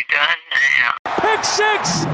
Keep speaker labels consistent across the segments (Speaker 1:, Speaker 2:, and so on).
Speaker 1: you done now?
Speaker 2: Pick six!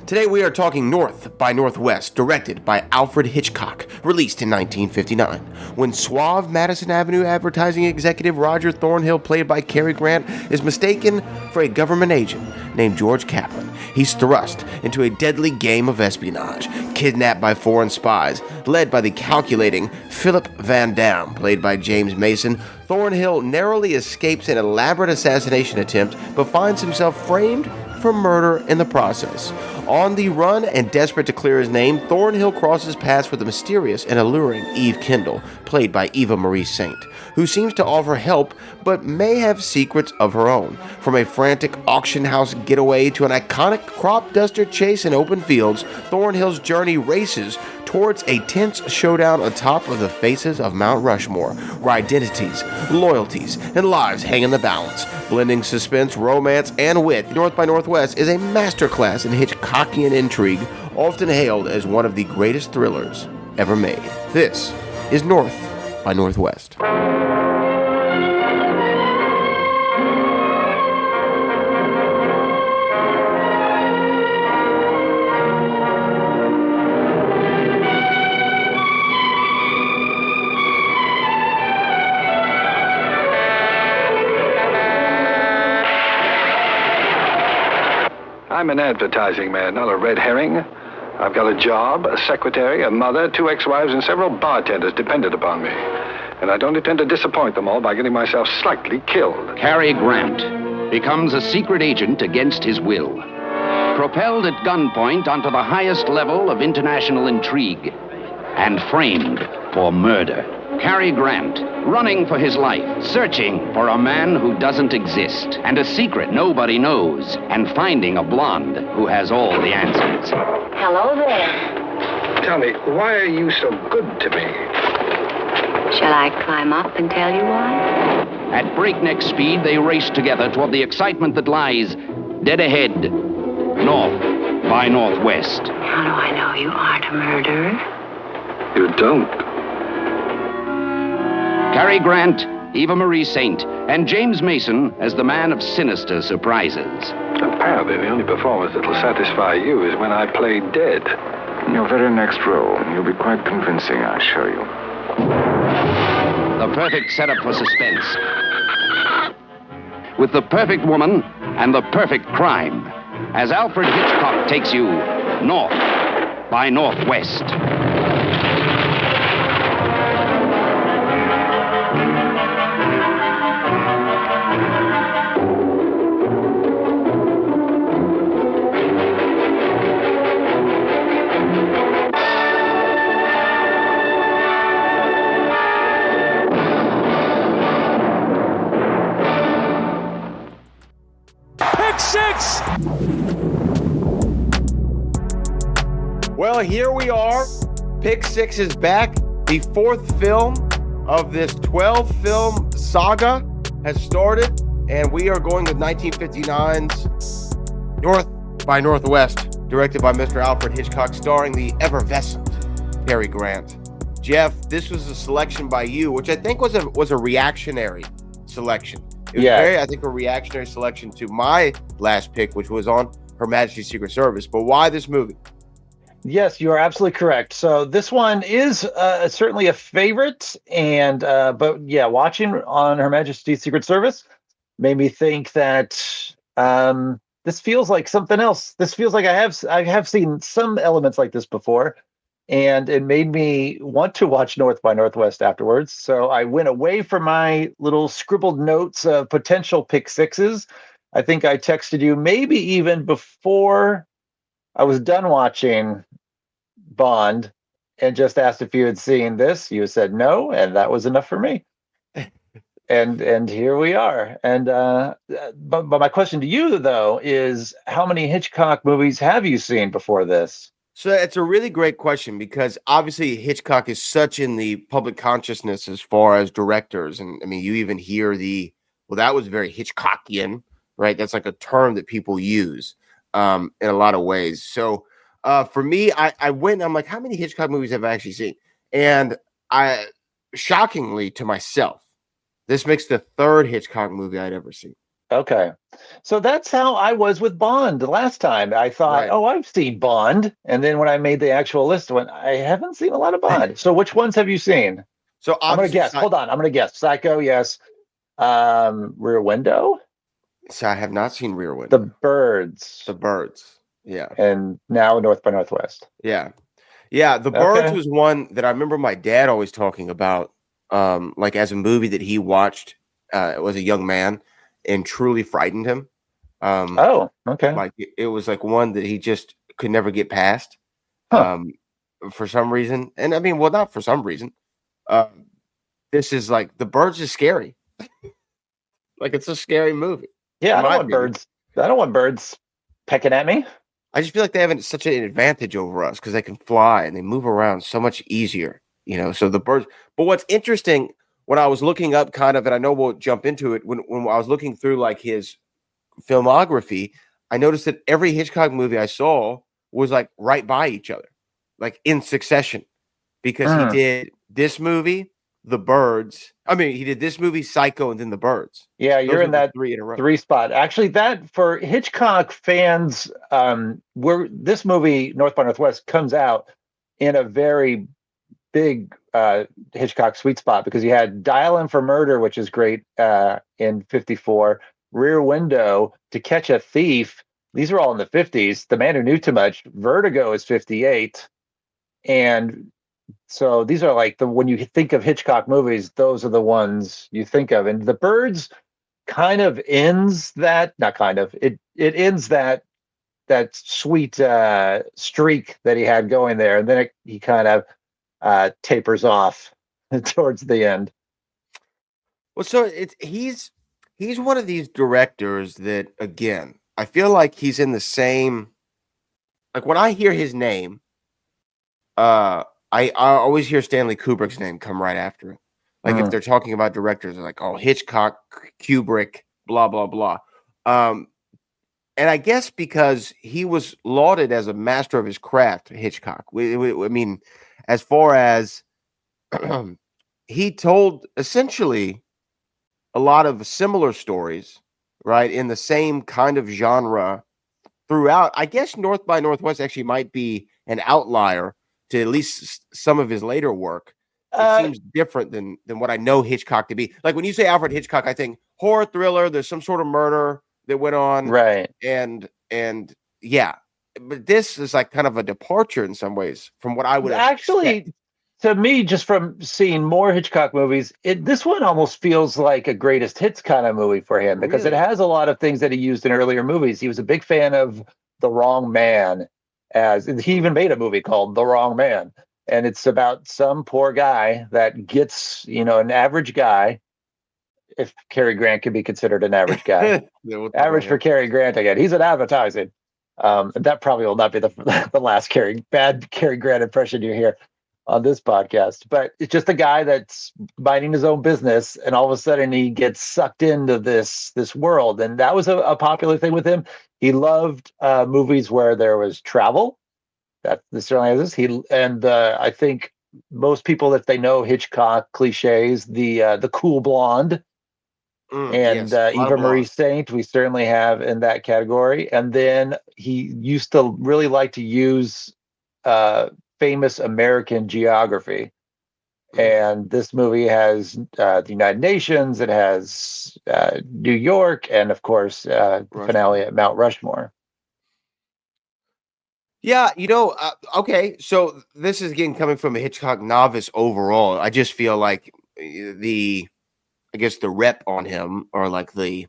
Speaker 3: Today we are talking North by Northwest, directed by Alfred Hitchcock, released in 1959. When suave Madison Avenue advertising executive Roger Thornhill, played by Cary Grant, is mistaken for a government agent named George Kaplan, he's thrust into a deadly game of espionage, kidnapped by foreign spies, led by the calculating Philip Van Dam, played by James Mason. Thornhill narrowly escapes an elaborate assassination attempt, but finds himself framed for murder in the process. On the run and desperate to clear his name, Thornhill crosses paths with the mysterious and alluring Eve Kendall, played by Eva Marie Saint, who seems to offer help but may have secrets of her own. From a frantic auction house getaway to an iconic crop duster chase in open fields, Thornhill's journey races towards a tense showdown atop of the faces of Mount Rushmore, where identities, loyalties, and lives hang in the balance. Blending suspense, romance, and wit, North by Northwest is a masterclass in Hitchcockian intrigue, often hailed as one of the greatest thrillers ever made. This is North by Northwest.
Speaker 4: I'm an advertising man, not a red herring. I've got a job, a secretary, a mother, 2 ex-wives, and several bartenders dependent upon me. And I don't intend to disappoint them all by getting myself slightly killed.
Speaker 5: Cary Grant becomes a secret agent against his will. Propelled at gunpoint onto the highest level of international intrigue and framed for murder. Cary Grant, running for his life, searching for a man who doesn't exist, and a secret nobody knows, and finding a blonde who has all the answers.
Speaker 6: Hello there.
Speaker 4: Tell me, why are you so good to me?
Speaker 6: Shall I climb up and tell you why?
Speaker 5: At breakneck speed, they race together toward the excitement that lies dead ahead, north by northwest.
Speaker 6: How do I know you aren't a murderer?
Speaker 4: You don't.
Speaker 5: Cary Grant, Eva Marie Saint, and James Mason as the man of sinister surprises.
Speaker 4: Apparently, the only performance that'll satisfy you is when I play dead.
Speaker 7: Your very next role, you'll be quite convincing, I assure you.
Speaker 5: The perfect setup for suspense. With the perfect woman and the perfect crime, as Alfred Hitchcock takes you north by northwest.
Speaker 2: Pick six!
Speaker 3: Well, here we are. Pick Six is back. The 4th film of this 12-film saga has started, and we are going with 1959's North by Northwest, directed by Mr. Alfred Hitchcock, starring the effervescent Cary Grant. Jeff, this was a selection by you, which I think was a reactionary selection. It was I think, a reactionary selection to my last pick, which was on Her Majesty's Secret Service. But why this movie?
Speaker 8: Yes, you are absolutely correct. So this one is certainly a favorite, and but yeah, watching on Her Majesty's Secret Service made me think that this feels like something else. This feels like I have seen some elements like this before, and it made me want to watch North by Northwest afterwards. So I went away from my little scribbled notes of potential pick sixes. I think I texted you maybe even before I was done watching Bond and just asked if you had seen this. You said no, and that was enough for me. and here we are. And but my question to you though is, how many Hitchcock movies have you seen before this?
Speaker 3: So it's a really great question, because obviously Hitchcock is such in the public consciousness as far as directors. And I mean, you even hear that was very Hitchcockian, right? That's like a term that people use in a lot of ways. So for me, I went, I'm like, how many Hitchcock movies have I actually seen? And shockingly to myself, this makes the 3rd Hitchcock movie I'd ever seen.
Speaker 8: Okay. So that's how I was with Bond the last time. I thought,
Speaker 3: Right.
Speaker 8: oh, I've seen Bond. And then when I made the actual list, I went, I haven't seen a lot of Bond. So which ones have you seen?
Speaker 3: So
Speaker 8: I'm going to
Speaker 3: obviously,
Speaker 8: guess. Hold on. I'm going to guess. Psycho, yes. Rear Window,
Speaker 3: so I have not seen Rear
Speaker 8: The
Speaker 3: Window.
Speaker 8: Birds,
Speaker 3: The Birds. Yeah.
Speaker 8: and now North by Northwest.
Speaker 3: Yeah. Yeah. The Birds
Speaker 8: Okay.
Speaker 3: was one that I remember my dad always talking about, like as a movie that he watched was a young man and truly frightened him.
Speaker 8: Oh, okay.
Speaker 3: Like it was like one that he just could never get past
Speaker 8: Huh.
Speaker 3: um, for some reason. And I mean, well, not for some reason. Uh, this is like The Birds is scary. Like it's a scary movie,
Speaker 8: Yeah,
Speaker 3: in
Speaker 8: I don't
Speaker 3: my
Speaker 8: want
Speaker 3: opinion.
Speaker 8: birds. I don't want birds pecking at me.
Speaker 3: I just feel like they have such an advantage over us because they can fly and they move around so much easier, you know. So the birds. But what's interesting when I was looking up, kind of, and I know we'll jump into it when I was looking through like his filmography, I noticed that every Hitchcock movie I saw was like right by each other, like in succession, because he
Speaker 8: Mm.
Speaker 3: did this movie, The Birds. I mean, he did this movie, Psycho, and then The Birds.
Speaker 8: Yeah, you're
Speaker 3: Those are
Speaker 8: in
Speaker 3: the
Speaker 8: that
Speaker 3: three in a row.
Speaker 8: three spot. Actually, that for Hitchcock fans, where this movie North by Northwest comes out in a very big Hitchcock sweet spot because you had Dial M for Murder, which is great in '54, Rear Window, To Catch a Thief. These are all in the '50s. The Man Who Knew Too Much, Vertigo is '58, and so these are like the when you think of Hitchcock movies, those are the ones you think of. And The Birds kind of ends that, not kind of, it ends that sweet streak that he had going there, and then he kind of tapers off towards the end.
Speaker 3: Well, so he's one of these directors that again, I feel like he's in the same like when I hear his name, uh I always hear Stanley Kubrick's name come right after it. Like if
Speaker 8: Mm.
Speaker 3: they're talking about directors, they're like, oh, Hitchcock, Kubrick, blah, blah, blah. Um, and I guess because he was lauded as a master of his craft, Hitchcock. I mean, as far as he told essentially a lot of similar stories, right, in the same kind of genre throughout. I guess North by Northwest actually might be an outlier to at least some of his later work. It
Speaker 8: Uh,
Speaker 3: seems different than what I know Hitchcock to be. Like when you say Alfred Hitchcock, I think horror thriller. There's some sort of murder that went on,
Speaker 8: right.
Speaker 3: and yeah. But this is like kind of a departure in some ways from what I would have expected.
Speaker 8: Actually, to me, just from seeing more Hitchcock movies, this one almost feels like a greatest hits kind of movie for him because it
Speaker 3: Really?
Speaker 8: has a lot of things that he used in earlier movies. He was a big fan of The Wrong Man, as he even made a movie called The Wrong Man. And it's about some poor guy that gets, an average guy, if Cary Grant can be considered an average guy.
Speaker 3: Yeah, we'll talk about
Speaker 8: Average for
Speaker 3: him.
Speaker 8: Cary Grant again. He's in advertising. And that probably will not be the last bad Cary Grant impression you hear on this podcast. But it's just a guy that's minding his own business, and all of a sudden he gets sucked into this world. And that was a popular thing with him. He loved movies where there was travel. That this certainly is. I think most people, if they know Hitchcock cliches, the cool blonde and
Speaker 3: Yes, a lot of
Speaker 8: Eva Marie
Speaker 3: blonde.
Speaker 8: Saint, we certainly have in that category. And then he used to really like to use famous American geography. And this movie has the United Nations, it has New York, and of course, the
Speaker 3: Rushmore.
Speaker 8: finale at Mount Rushmore.
Speaker 3: Yeah, okay. So this is again coming from a Hitchcock novice overall. I just feel like I guess the rep on him or like the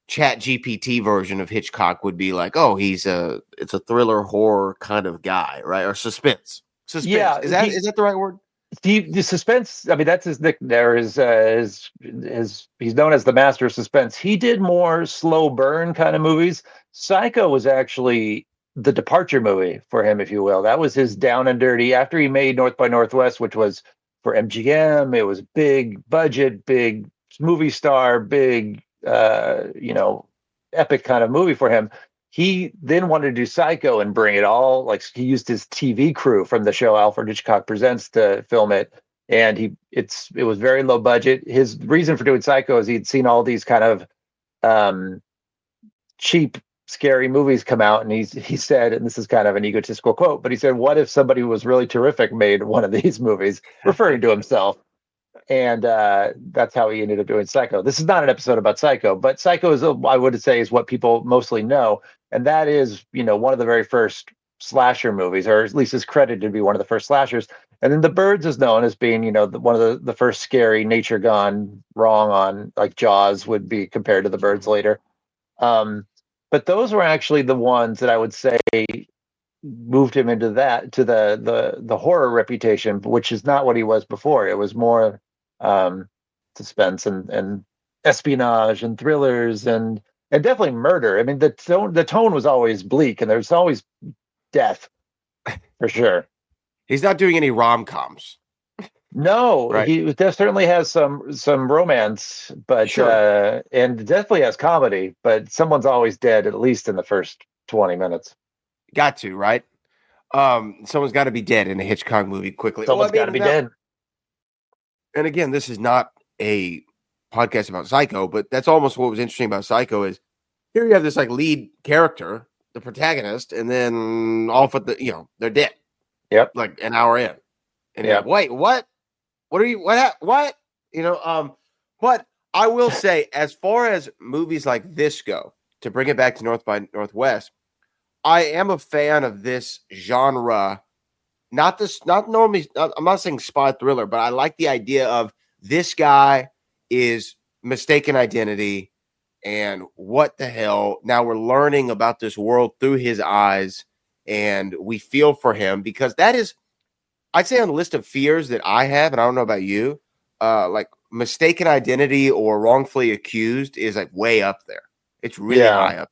Speaker 3: Chat GPT version of Hitchcock would be like, oh, it's a thriller horror kind of guy, right? Or suspense. Suspense.
Speaker 8: Yeah,
Speaker 3: Is that the right word?
Speaker 8: the suspense. I mean, that's his nick. There is his. He's known as the master of suspense. He did more slow burn kind of movies. Psycho was actually the departure movie for him, if you will. That was his down and dirty after he made North by Northwest, which was for MGM. It was big budget, big movie star, big epic kind of movie for him. He then wanted to do Psycho and bring it all. Like he used his TV crew from the show Alfred Hitchcock Presents to film it, and it was very low budget. His reason for doing Psycho is he'd seen all these kind of cheap, scary movies come out, and he said, and this is kind of an egotistical quote, but he said, "What if somebody who was really terrific made one of these movies?" referring to himself. And that's how he ended up doing Psycho. This is not an episode about Psycho, but Psycho is, I would say, is what people mostly know, and that is, one of the very first slasher movies, or at least is credited to be one of the first slashers. And then The Birds is known as being, one of the first scary nature gone wrong on, like Jaws would be compared to The Birds later. But those were actually the ones that I would say moved him into the horror reputation, which is not what he was before. It was more suspense and espionage and thrillers and definitely murder. I mean, the tone was always bleak, and there's always death for sure.
Speaker 3: He's not doing any rom-coms.
Speaker 8: No,
Speaker 3: right.
Speaker 8: He certainly has some romance, but
Speaker 3: sure.
Speaker 8: And definitely has comedy. But someone's always dead, at least in the first 20 minutes.
Speaker 3: Got to, right? Someone's got to be dead in a Hitchcock movie quickly.
Speaker 8: Someone's got to be dead.
Speaker 3: And again, this is not a podcast about Psycho, but that's almost what was interesting about Psycho is here you have this like lead character, the protagonist, and then off with they're dead.
Speaker 8: Yep.
Speaker 3: Like an hour in. And you're like, wait, what? What are you, what? But I will say, as far as movies like this go, to bring it back to North by Northwest, I am a fan of this genre. I'm not saying spy thriller, but I like the idea of this guy is mistaken identity and what the hell. Now we're learning about this world through his eyes, and we feel for him because that is, I'd say on the list of fears that I have, and I don't know about you, like mistaken identity or wrongfully accused is like way up there. It's really high up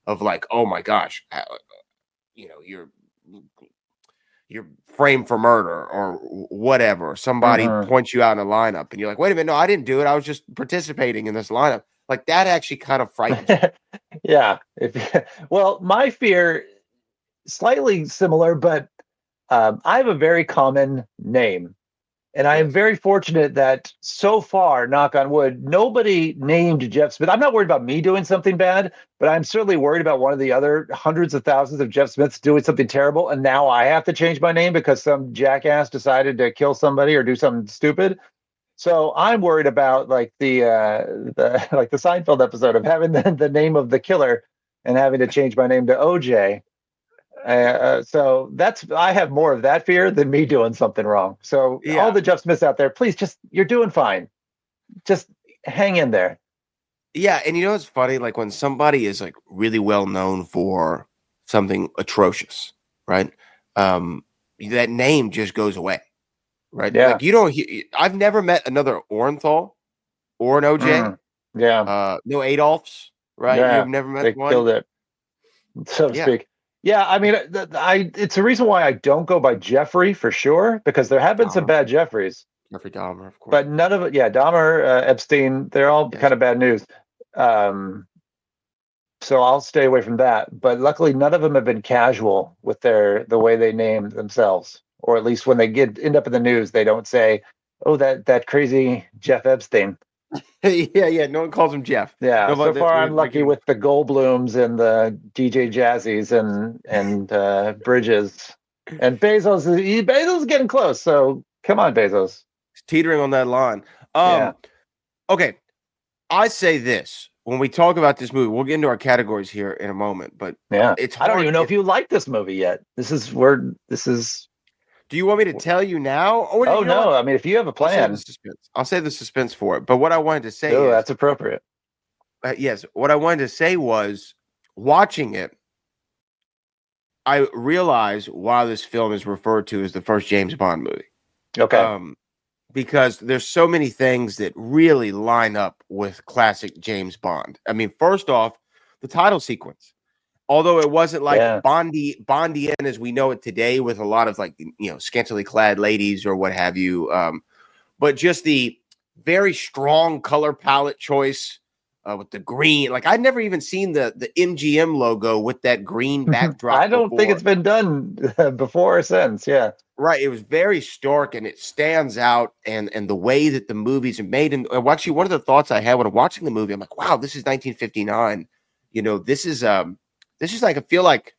Speaker 3: of like, oh my gosh, you're framed for murder or whatever. Somebody points you out in a lineup and you're like, wait a minute, no, I didn't do it. I was just participating in this lineup. Like that actually kind of frightens me.
Speaker 8: Yeah. Well, my fear, slightly similar, but I have a very common name. And I am very fortunate that so far, knock on wood, nobody named Jeff Smith. I'm not worried about me doing something bad, but I'm certainly worried about one of the other hundreds of thousands of Jeff Smiths doing something terrible. And now I have to change my name because some jackass decided to kill somebody or do something stupid. So I'm worried about like the Seinfeld episode of having the name of the killer and having to change my name to OJ. So I have more of that fear than me doing something wrong. So all the Jeff Smiths out there, please you're doing fine. Just hang in there.
Speaker 3: Yeah. And it's funny, like when somebody is like really well known for something atrocious, right? That name just goes away, right?
Speaker 8: Yeah.
Speaker 3: Like I've never met another Orenthal or an OJ. No Adolphs, right?
Speaker 8: Yeah.
Speaker 3: You've never met
Speaker 8: they
Speaker 3: one.
Speaker 8: Killed it, so to speak. Yeah, I mean, it's a reason why I don't go by Jeffrey for sure, because there have been some bad Jeffreys.
Speaker 3: Jeffrey Dahmer, of course.
Speaker 8: But none of it, Dahmer, Epstein, they're all kind of bad news. So I'll stay away from that. But luckily, none of them have been casual with the way they name themselves. Or at least when they end up in the news, they don't say, oh, that crazy Jeff Epstein.
Speaker 3: Yeah. No one calls him Jeff.
Speaker 8: Yeah. So far, I'm lucky with the Goldblums and the DJ Jazzies and Bridges and Bezos. Bezos is getting close. So come on, Bezos.
Speaker 3: He's teetering on that line. Okay. I say this when we talk about this movie. We'll get into our categories here in a moment. But it's hard.
Speaker 8: I don't even know if you like this movie yet. This is.
Speaker 3: Do you want me to tell you now? Or
Speaker 8: no. I mean, if you have a plan,
Speaker 3: I'll save the suspense for it. But what I wanted to say
Speaker 8: is that's appropriate.
Speaker 3: Yes. What I wanted to say was watching it, I realized why this film is referred to as the first James Bond movie.
Speaker 8: Okay.
Speaker 3: Because there's so many things that really line up with classic James Bond. I mean, first off, the title sequence. Although it wasn't like Bondian as we know it today with a lot of like, scantily clad ladies or what have you. But just the very strong color palette choice, with the green. Like I'd never even seen the MGM logo with that green backdrop.
Speaker 8: I don't think it's been done before or since. Yeah.
Speaker 3: Right. It was very stark and it stands out, and the way that the movies are made. And actually, one of the thoughts I had when watching the movie, I'm like, wow, this is 1959. This is like, I feel like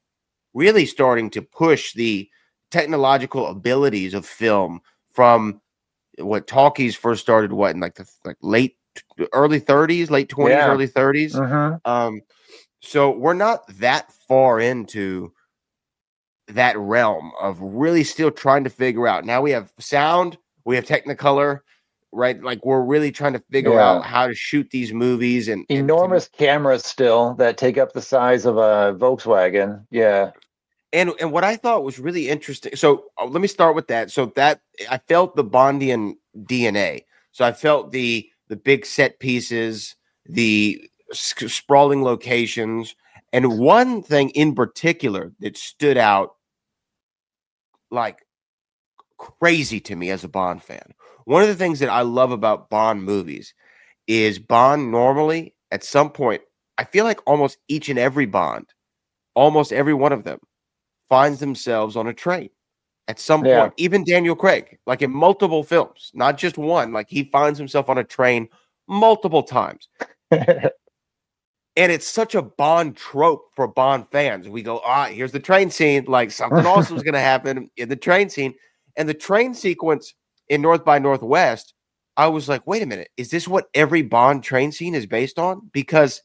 Speaker 3: really starting to push the technological abilities of film from what talkies first started, in like the early 30s, late 20s,
Speaker 8: Yeah.
Speaker 3: early 30s. So we're not that far into that realm of really still trying to figure out. Now we have sound, we have Technicolor, right? Like we're really trying to figure out how to shoot these movies, and
Speaker 8: enormous cameras still that take up the size of a Volkswagen. Yeah.
Speaker 3: And what I thought was really interesting. So let me start with that. So that I felt the Bondian DNA. So I felt the big set pieces, the sprawling locations, and one thing in particular that stood out like crazy to me as a Bond fan. One of the things that I love about Bond movies is Bond normally at some point, I feel like almost each and every Bond, almost every one of them finds themselves on a train at some point. Even Daniel Craig, like in multiple films, not just one, like he finds himself on a train multiple times. And it's such a Bond trope for Bond fans. We go, here's the train scene. Like something awesome is going to happen in the train scene. And the train sequence in North by Northwest, I was like, wait a minute. Is this what every Bond train scene is based on? Because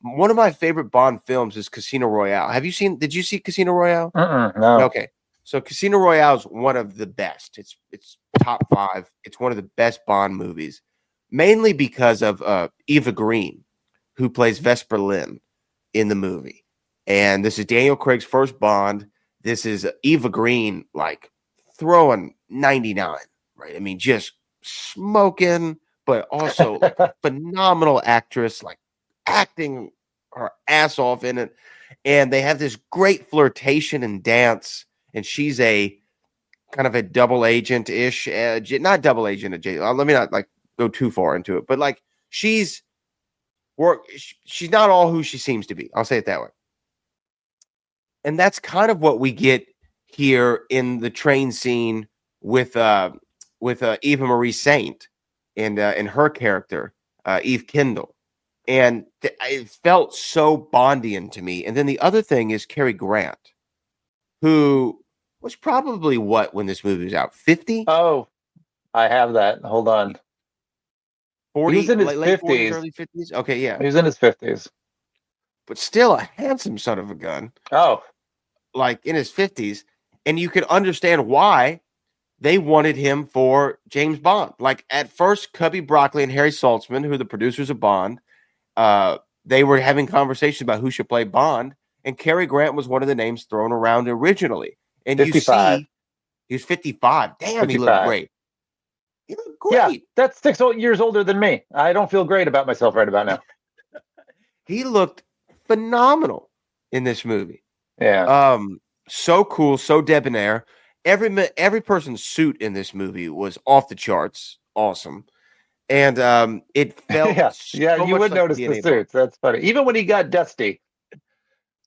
Speaker 3: one of my favorite Bond films is Casino Royale. Did you see Casino Royale?
Speaker 8: No.
Speaker 3: Okay. So Casino Royale is one of the best. It's top 5. It's one of the best Bond movies, mainly because of Eva Green, who plays Vesper Lynn in the movie. And this is Daniel Craig's first Bond. This is Eva Green, like throwing 99, right? I mean, just smoking, but also like a phenomenal actress, like acting her ass off in it. And they have this great flirtation and dance. And she's a kind of a double agent-ish, not double agent. Let me not like go too far into it, but like she's not all who she seems to be. I'll say it that way. And that's kind of what we get here in the train scene with Eva Marie Saint and her character, Eve Kendall. And it felt so Bondian to me. And then the other thing is Cary Grant, who was probably when this movie was out? 50?
Speaker 8: Oh, I have that. Hold on.
Speaker 3: 40,
Speaker 8: he was in his
Speaker 3: late
Speaker 8: 50s.
Speaker 3: 40s, early 50s? Okay, yeah.
Speaker 8: He was in his 50s.
Speaker 3: But still a handsome son of a gun.
Speaker 8: Oh.
Speaker 3: Like in his 50s. And you could understand why they wanted him for James Bond. Like at first, Cubby Broccoli and Harry Saltzman, who are the producers of Bond, they were having conversations about who should play Bond. And Cary Grant was one of the names thrown around originally. And
Speaker 8: 55.
Speaker 3: you see, he was 55. Damn, 55. He looked great. He looked great.
Speaker 8: Yeah, that's 6 years older than me. I don't feel great about myself right about now.
Speaker 3: He looked phenomenal in this movie.
Speaker 8: Yeah.
Speaker 3: So cool, so debonair. Every person's suit in this movie was off the charts, awesome. And it felt
Speaker 8: you would notice the suits. That's funny. Even when he got dusty.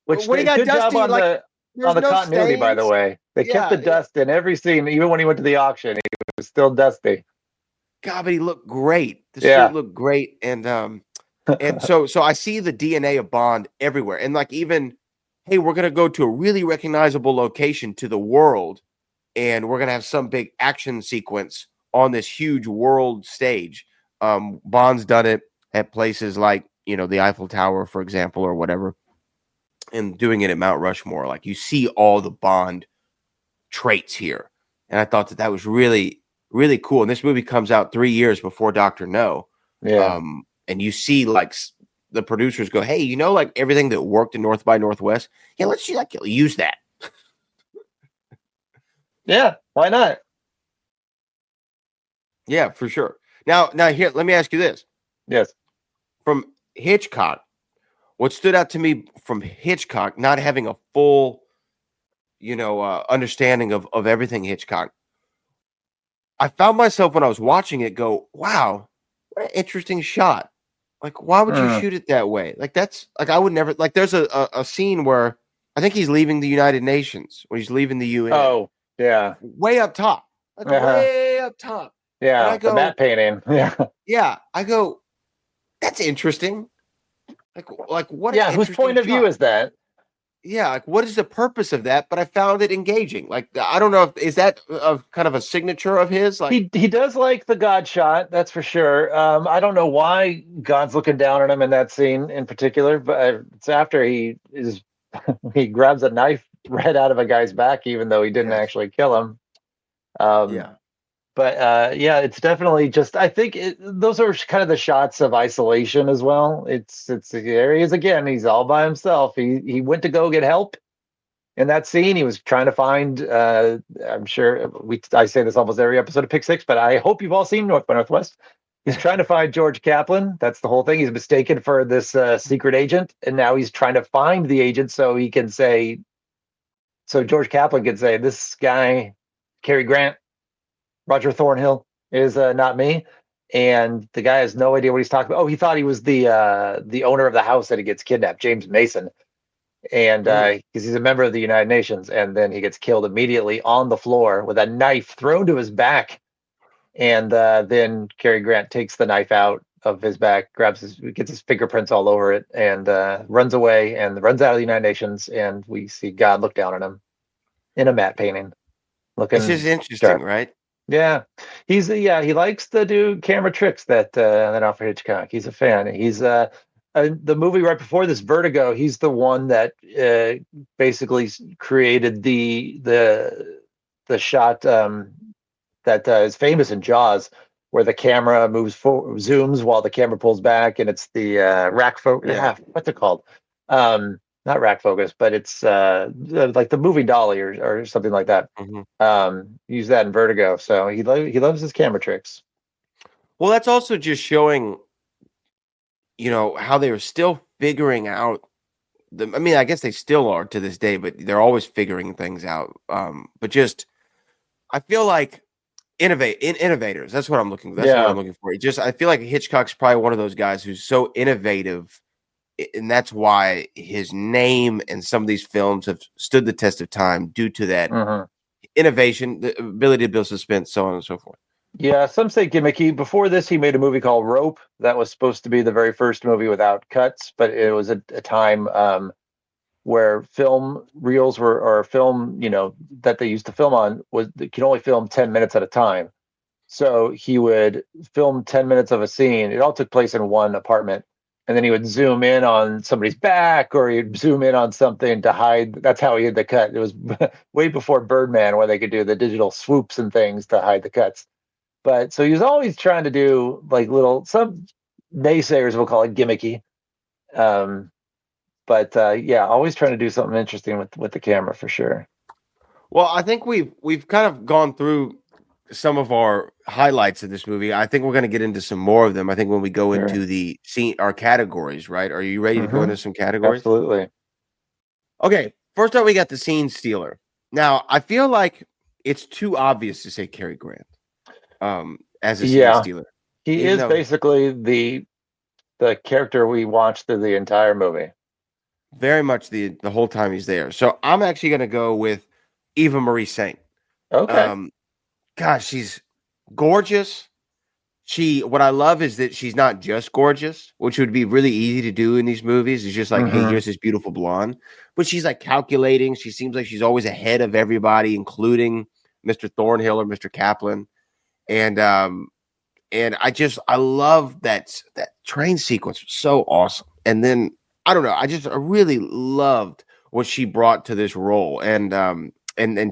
Speaker 8: Which
Speaker 3: when he got
Speaker 8: good
Speaker 3: dusty,
Speaker 8: job on the continuity, by the way. They kept the dust in every scene, even when he went to the auction, he was still dusty.
Speaker 3: God, but he looked great. The suit looked great, and so I see the DNA of Bond everywhere, and like even, hey, we're gonna go to a really recognizable location to the world, and we're gonna have some big action sequence on this huge world stage. Bond's done it at places like the Eiffel Tower, for example, or whatever. And doing it at Mount Rushmore, like you see all the Bond traits here. And I thought that was really, really cool. And this movie comes out 3 years before Dr. No.
Speaker 8: Yeah.
Speaker 3: And you see like the producers go, hey, like everything that worked in North by Northwest. Yeah, let's use that.
Speaker 8: Yeah, why not?
Speaker 3: Yeah, for sure. Now here, let me ask you this.
Speaker 8: Yes.
Speaker 3: From Hitchcock, what stood out to me from Hitchcock, not having a full, understanding of everything Hitchcock, I found myself when I was watching it go, wow, what an interesting shot. Like, why would you shoot it that way? Like, that's like I would never like. There's a scene where I think he's leaving the United Nations, when he's leaving the UN,
Speaker 8: Oh, yeah.
Speaker 3: way up top, like way up top. And I
Speaker 8: Yeah, the
Speaker 3: go,
Speaker 8: matte painting. Yeah.
Speaker 3: yeah, I go, that's interesting. Like what an
Speaker 8: Yeah, whose
Speaker 3: interesting
Speaker 8: point of view
Speaker 3: shot.
Speaker 8: is that?
Speaker 3: Yeah, like what is the purpose of that? But I found it engaging. Like I don't know if is that kind of a signature of his. Like
Speaker 8: He does like the God shot, that's for sure. I don't know why God's looking down on him in that scene in particular, but it's after he grabs a knife right out of a guy's back, even though he didn't
Speaker 3: yes,
Speaker 8: actually kill him. Um,
Speaker 3: yeah,
Speaker 8: but yeah, it's definitely just. I think those are kind of the shots of isolation as well. It's there he is again. He's all by himself. He went to go get help in that scene. He was trying to find. I'm sure I say this almost every episode of Pick Six, but I hope you've all seen North by Northwest. He's trying to find George Kaplan. That's the whole thing. He's mistaken for this secret agent, and now he's trying to find the agent so he can say. So George Kaplan can say, "This guy, Cary Grant, Roger Thornhill, is not me." And the guy has no idea what he's talking about. Oh, he thought he was the owner of the house that he gets kidnapped, James Mason, and because he's a member of the United Nations, and then he gets killed immediately on the floor with a knife thrown to his back. And then Cary Grant takes the knife out of his back, gets his fingerprints all over it, and runs away and runs out of the United Nations. And we see God look down on him in a matte painting, looking.
Speaker 3: it's just interesting,
Speaker 8: sharp.
Speaker 3: right?
Speaker 8: Yeah, he likes to do camera tricks that Alfred Hitchcock. He's a fan. He's the movie right before this, Vertigo. He's the one that basically created the shot that is famous in Jaws, where the camera zooms while the camera pulls back, and it's the rack focus.
Speaker 3: Yeah.
Speaker 8: What's it called? Not rack focus, but it's like the movie dolly or something like that. Use that in Vertigo. So he loves his camera tricks.
Speaker 3: Well, that's also just showing, how they were still figuring out. I mean, I guess they still are to this day, but they're always figuring things out. But just, I feel like innovators. That's what I'm looking. That's what I'm looking for. I feel like Hitchcock's probably one of those guys who's so innovative, and that's why his name and some of these films have stood the test of time due to that innovation, the ability to build suspense, so on and so forth.
Speaker 8: Yeah, some say gimmicky. Before this, he made a movie called Rope that was supposed to be the very first movie without cuts, but it was a time where film reels or film, that they used to film on they could only film 10 minutes at a time. So he would film 10 minutes of a scene. It all took place in one apartment. And then he would zoom in on somebody's back, or he'd zoom in on something to hide. That's how he had the cut. It was way before Birdman, where they could do the digital swoops and things to hide the cuts. But so he was always trying to do like some naysayers will call it gimmicky. But always trying to do something interesting with the camera for sure.
Speaker 3: Well, I think we've kind of gone through some of our highlights of this movie. I think we're going to get into some more of them. I think when we go into the scene, our categories, right? Are you ready to go into some categories?
Speaker 8: Absolutely.
Speaker 3: Okay. First up, we got the scene stealer. Now, I feel like it's too obvious to say Cary Grant as a scene stealer.
Speaker 8: He is basically the character we watched through the entire movie.
Speaker 3: Very much the whole time he's there. So I'm actually going to go with Eva Marie Saint.
Speaker 8: Okay.
Speaker 3: Gosh, she's gorgeous. What I love is that she's not just gorgeous, which would be really easy to do in these movies. It's just like, hey, here's this beautiful blonde. But she's like calculating. She seems like she's always ahead of everybody, including Mr. Thornhill or Mr. Kaplan. And I love that train sequence. So awesome. And then I don't know. I really loved what she brought to this role, and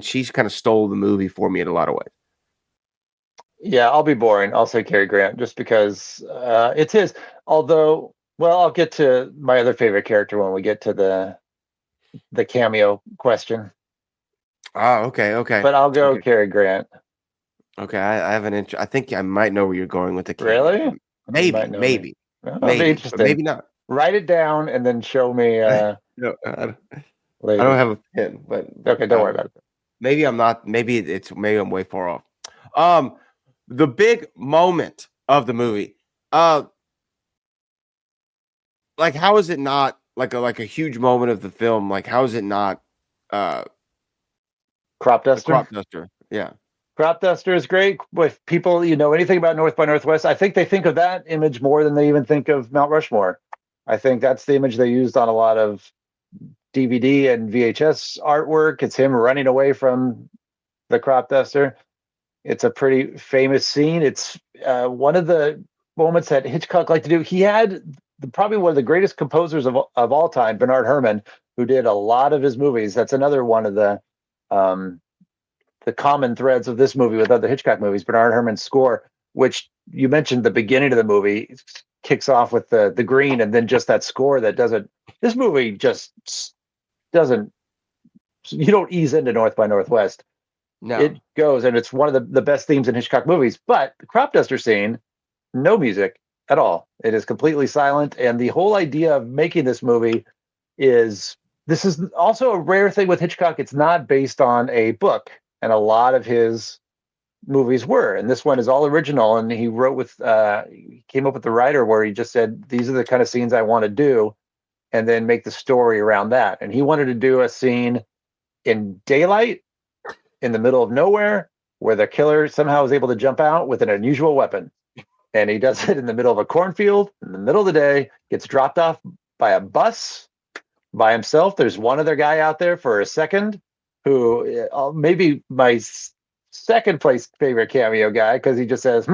Speaker 3: she's kind of stole the movie for me in a lot of ways.
Speaker 8: Yeah, I'll be boring. I'll say Cary Grant just because it's his. Although, well, I'll get to my other favorite character when we get to the cameo question.
Speaker 3: Oh, okay.
Speaker 8: But I'll go Cary Grant.
Speaker 3: Okay, I have an I think I might know where you're going with the cameo.
Speaker 8: Really?
Speaker 3: Maybe, maybe not.
Speaker 8: Write it down and then show me.
Speaker 3: No, I don't have a pen, but
Speaker 8: okay, don't worry about it.
Speaker 3: Maybe I'm not. Maybe I'm way far off. The big moment of the movie. like how is it not like a huge moment of the film? Like how is it not
Speaker 8: Crop
Speaker 3: the
Speaker 8: duster.
Speaker 3: crop duster? Yeah.
Speaker 8: Crop duster is great. If people, anything about North by Northwest, I think they think of that image more than they even think of Mount Rushmore. I think that's the image they used on a lot of DVD and VHS artwork. It's him running away from the crop duster. It's a pretty famous scene. It's one of the moments that Hitchcock liked to do. He had probably one of the greatest composers of all time, Bernard Herrmann, who did a lot of his movies. That's another one of the common threads of this movie with other Hitchcock movies. Bernard Herrmann's score, which you mentioned the beginning of the movie, kicks off with the green, and then just that score that doesn't. This movie just doesn't. You don't ease into North by Northwest.
Speaker 3: No.
Speaker 8: It goes, and it's one of the best themes in Hitchcock movies. But the crop duster scene, no music at all. It is completely silent. And the whole idea of making this movie is this is also a rare thing with Hitchcock. It's not based on a book, and a lot of his movies were. And this one is all original. And he wrote with, he came up with the writer where he just said, these are the kind of scenes I want to do, and then make the story around that. And he wanted to do a scene in daylight, in the middle of nowhere, where the killer somehow is able to jump out with an unusual weapon. And he does it in the middle of a cornfield, in the middle of the day, gets dropped off by a bus by himself. There's one other guy out there for a second who maybe my second place favorite cameo guy, because he just says,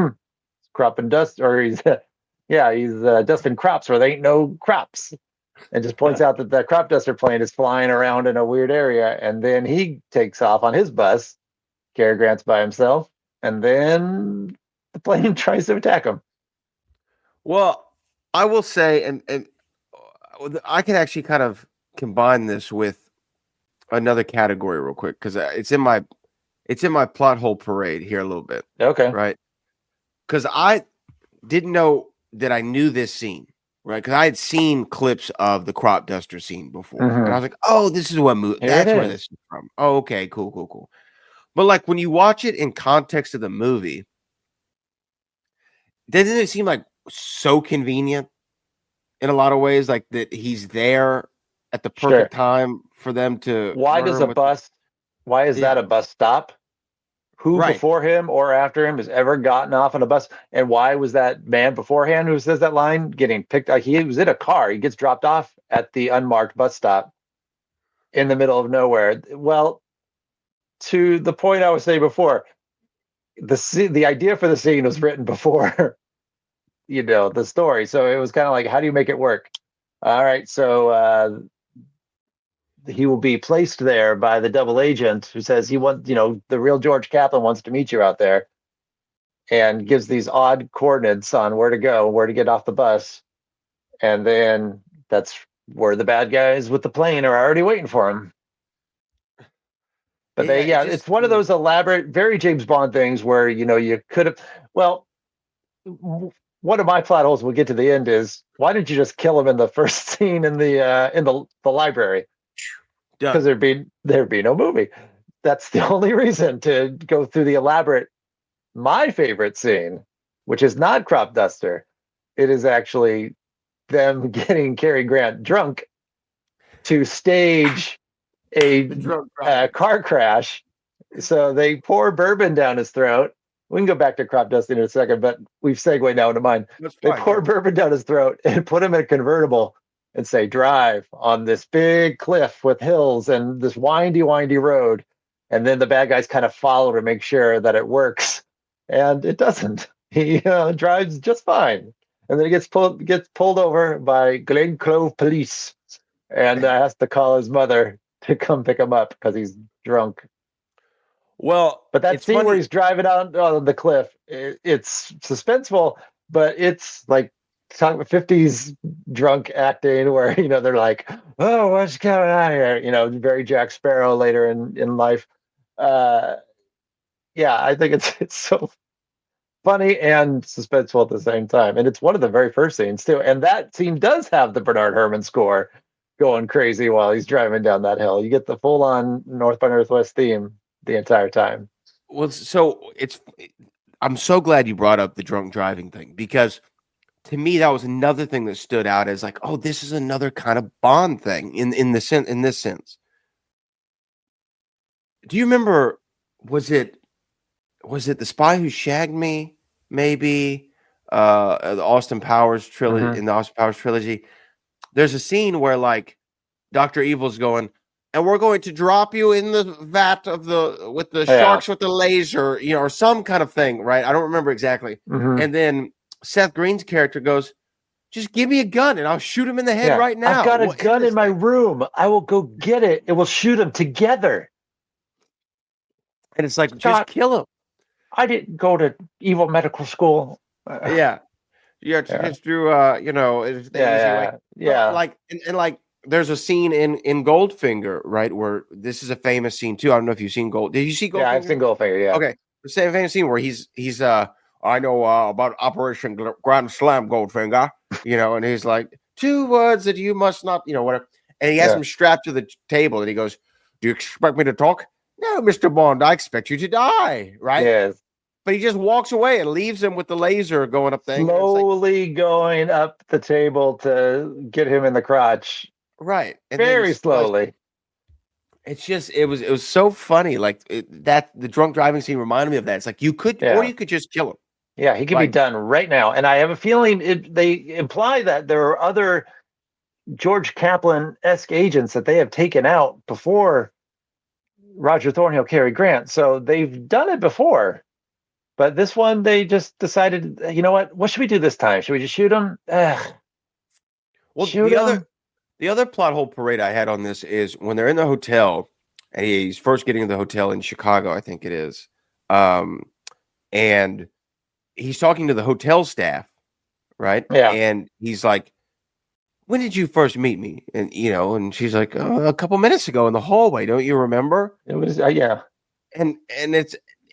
Speaker 8: crop and dust, or he's dusting crops where there ain't no crops. And just points out that the crop duster plane is flying around in a weird area. And then he takes off on his bus. Cary Grant's by himself. And then the plane tries to attack him.
Speaker 3: Well, I will say, and I can actually kind of combine this with another category real quick, because it's in my plot hole parade here a little bit.
Speaker 8: Okay.
Speaker 3: Right. Because I didn't know that I knew this scene. Right, because I had seen clips of the crop duster scene before, and I was like, "Oh, this is what movie. That's where this is from." Oh, okay, cool. But like when you watch it in context of the movie, doesn't it seem like so convenient in a lot of ways? Like that he's there at the perfect time for them to.
Speaker 8: Why does a bus? Why is that a bus stop? Who before him or after him has ever gotten off on a bus? And why was that man beforehand who says that line getting picked up? He was in a car. He gets dropped off at the unmarked bus stop in the middle of nowhere. Well, to the point I was saying before, the idea for the scene was written before, the story. So it was kind of like, how do you make it work? All right. So, he will be placed there by the double agent who says he wants, the real George Kaplan wants to meet you out there, and gives these odd coordinates on where to go, where to get off the bus. And then that's where the bad guys with the plane are already waiting for him. But it's one of those elaborate, very James Bond things where, you could have, one of my plot holes, we'll get to the end, is why didn't you just kill him in the first scene in the library? Because there'd be no movie. That's the only reason to go through the elaborate. My favorite scene, which is not crop duster, it is actually them getting Cary Grant drunk to stage a car crash. So they pour bourbon down his throat. We can go back to crop dusting in a second, but we've segued now into mine. They pour bourbon down his throat and put him in a convertible and say, drive on this big cliff with hills and this windy road. And then the bad guys kind of follow to make sure that it works. And it doesn't. He drives just fine. And then he gets pulled over by Glen Clove police and has to call his mother to come pick him up because he's drunk.
Speaker 3: Well,
Speaker 8: but that scene where he's driving out on the cliff, it's suspenseful, but it's like talking about 50s drunk acting where, they're like, oh, what's going on here? Very Jack Sparrow later in life. I think it's so funny and suspenseful at the same time. And it's one of the very first scenes too. And that scene does have the Bernard Herrmann score going crazy while he's driving down that hill. You get the full on North by Northwest theme the entire time.
Speaker 3: Well, so I'm so glad you brought up the drunk driving thing, because to me, that was another thing that stood out as like, oh, this is another kind of Bond thing in this sense. Do you remember? Was it The Spy Who Shagged Me? Maybe the Austin Powers trilogy in the Austin Powers trilogy. There's a scene where like Dr. Evil's going, and we're going to drop you in the vat of with the sharks with the laser, or some kind of thing, right? I don't remember exactly. And then Seth Green's character goes, just give me a gun and I'll shoot him in the head right now.
Speaker 8: I've got a gun in my room. I will go get it and we'll shoot him together.
Speaker 3: And it's like, just kill him.
Speaker 8: I didn't go to evil medical school.
Speaker 3: Just through like and like there's a scene in Goldfinger, right, where this is a famous scene too. I don't know if you've seen Did you see Goldfinger?
Speaker 8: Yeah, I've seen Goldfinger. Yeah.
Speaker 3: Okay, the same famous scene where he's I know about Operation Grand Slam, Goldfinger, and he's like 2 words that you must not, whatever, and he has him strapped to the table, and he goes, "Do you expect me to talk?" "No, Mr. Bond, I expect you to die." Right?
Speaker 8: Yes.
Speaker 3: But he just walks away and leaves him with the laser going up there.
Speaker 8: Slowly going up the table to get him in the crotch.
Speaker 3: Right. And
Speaker 8: very slowly.
Speaker 3: It's just, it was so funny. Like the drunk driving scene reminded me of that. It's like you could just kill him.
Speaker 8: Yeah, he could be done right now. And I have a feeling they imply that there are other George Kaplan-esque agents that they have taken out before Roger Thornhill, Cary Grant. So they've done it before. But this one, they just decided, you know what? What should we do this time? Should we just shoot him?
Speaker 3: Well, the other plot hole parade I had on this is when they're in the hotel, and he's first getting to the hotel in Chicago, I think it is, and he's talking to the hotel staff, right?
Speaker 8: Yeah.
Speaker 3: And he's like, "When did you first meet me?" And and she's like, "Oh, a couple minutes ago in the hallway. Don't you remember?"
Speaker 8: It was yeah.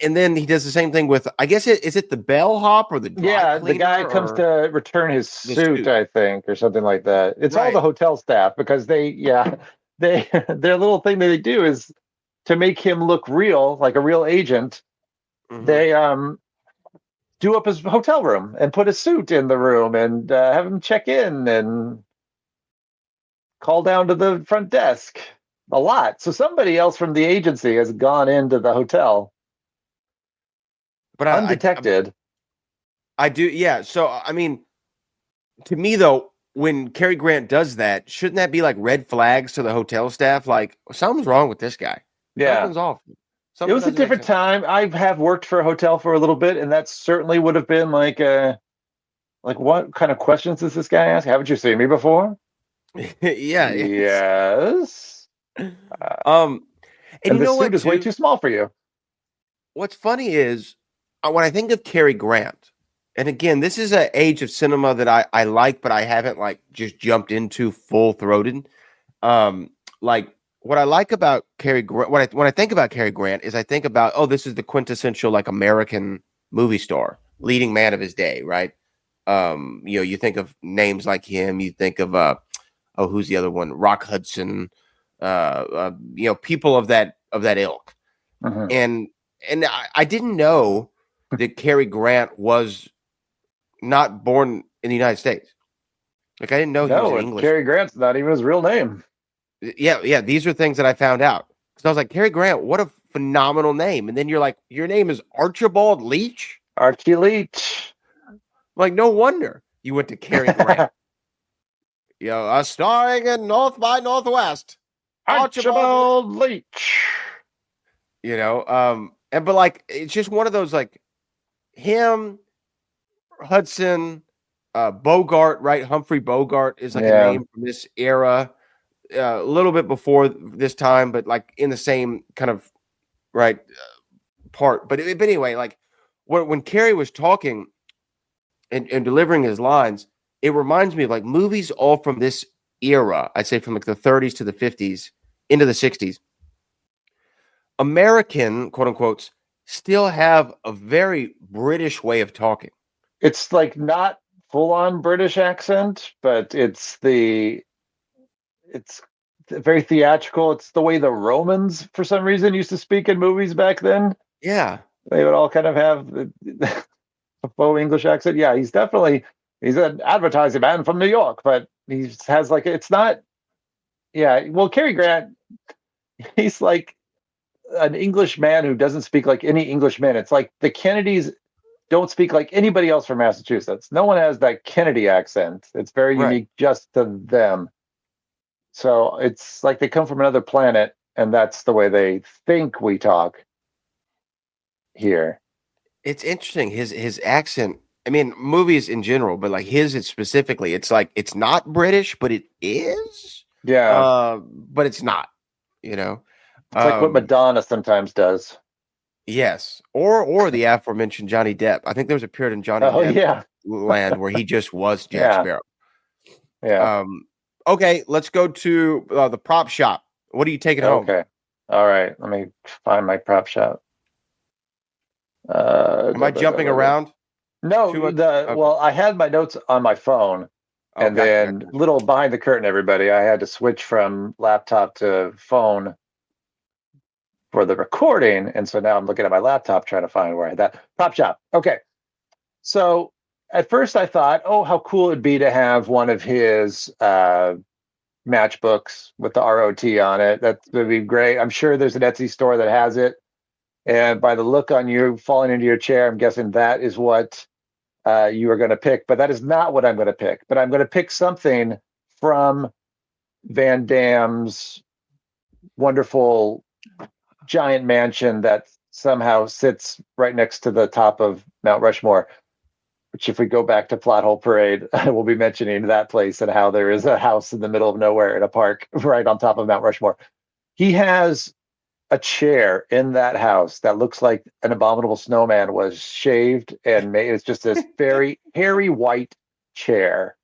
Speaker 3: And then he does the same thing with, I guess is it the bellhop or the dry
Speaker 8: the guy comes to return his suit, I think, or something like that. It's all the hotel staff because their little thing that they do is to make him look real, like a real agent. Mm-hmm. They do up his hotel room and put a suit in the room and have him check in and call down to the front desk a lot. So somebody else from the agency has gone into the hotel. But undetected.
Speaker 3: I do, yeah. So, I mean, to me, though, when Cary Grant does that, shouldn't that be like red flags to the hotel staff? Like, something's wrong with this guy.
Speaker 8: Yeah.
Speaker 3: Something's off.
Speaker 8: It was a different time. I have worked for a hotel for a little bit, and that certainly would have been like, what kind of questions does this guy ask? Haven't you seen me before?
Speaker 3: Yeah.
Speaker 8: Yes.
Speaker 3: And
Speaker 8: the suit is way too small for you.
Speaker 3: What's funny is, when I think of Cary Grant, and again, this is an age of cinema that I like, but I haven't like just jumped into full-throated. Like what I like about Cary Grant, when I think about Cary Grant, is I think about, this is the quintessential like American movie star, leading man of his day, right? You think of names like him, you think of who's the other one? Rock Hudson, people of that ilk, and I didn't know that Cary Grant was not born in the United States. Like I didn't know he was an English.
Speaker 8: Cary Grant's not even his real name.
Speaker 3: Yeah. These are things that I found out. Because I was like, Cary Grant, what a phenomenal name. And then you're like, your name is Archibald Leach?
Speaker 8: Archie Leach.
Speaker 3: Like, no wonder you went to Cary Grant. Starring in North by Northwest.
Speaker 8: Archibald Leach.
Speaker 3: But like, it's just one of those like, him, Hudson, Bogart, right? Humphrey Bogart is like a name from this era, a little bit before this time, but like in the same kind of part. But anyway, like when Cary was talking and delivering his lines, it reminds me of like movies all from this era. I'd say from like the 30s to the 50s into the 60s. American, quote unquote, still have a very British way of talking.
Speaker 8: It's like not full on British accent, but it's very theatrical. It's the way the Romans, for some reason, used to speak in movies back then.
Speaker 3: Yeah.
Speaker 8: They would all kind of have a faux English accent. Yeah, he's definitely he's an advertising man from New York, but he has like, it's not, yeah. Well, Cary Grant, he's like an English man who doesn't speak like any Englishman. It's like the Kennedys don't speak like anybody else from Massachusetts. No one has that Kennedy accent. It's very
Speaker 3: Right.
Speaker 8: unique just to them. So it's like they come from another planet, and that's the way they think we talk here.
Speaker 3: It's interesting. His accent. I mean, movies in general, but like his, it's specifically. It's like it's not British, but it is.
Speaker 8: Yeah,
Speaker 3: But it's not. You know.
Speaker 8: it's like what Madonna sometimes does.
Speaker 3: Yes, or the aforementioned Johnny Depp. I think there was a period in Johnny
Speaker 8: Oh
Speaker 3: Depp
Speaker 8: yeah,
Speaker 3: land where he just was Jack
Speaker 8: Yeah.
Speaker 3: Sparrow.
Speaker 8: yeah.
Speaker 3: Okay, let's go to the prop shop. What are you taking home?
Speaker 8: Okay, all right. Let me find my prop shop.
Speaker 3: Am I jumping around?
Speaker 8: No,
Speaker 3: Too much?
Speaker 8: well, I had my notes on my phone,
Speaker 3: Oh,
Speaker 8: and
Speaker 3: gotcha,
Speaker 8: then
Speaker 3: gotcha.
Speaker 8: little behind the curtain, everybody. I had to switch from laptop to phone for the recording, and so now I'm looking at my laptop trying to find where I had that prop shop. Okay, so at first I thought, oh, how cool it'd be to have one of his matchbooks with the ROT on it. That would be great. I'm sure there's an Etsy store that has it. And by the look on you falling into your chair, I'm guessing that is what you are going to pick. But that is not what I'm going to pick. But I'm going to pick something from Van Damme's wonderful giant mansion that somehow sits right next to the top of Mount Rushmore. Which, if we go back to Plot Hole Parade, I will be mentioning that place and how there is a house in the middle of nowhere in a park right on top of Mount Rushmore. He has a chair in that house that looks like an abominable snowman was shaved and made. It's just this very hairy white chair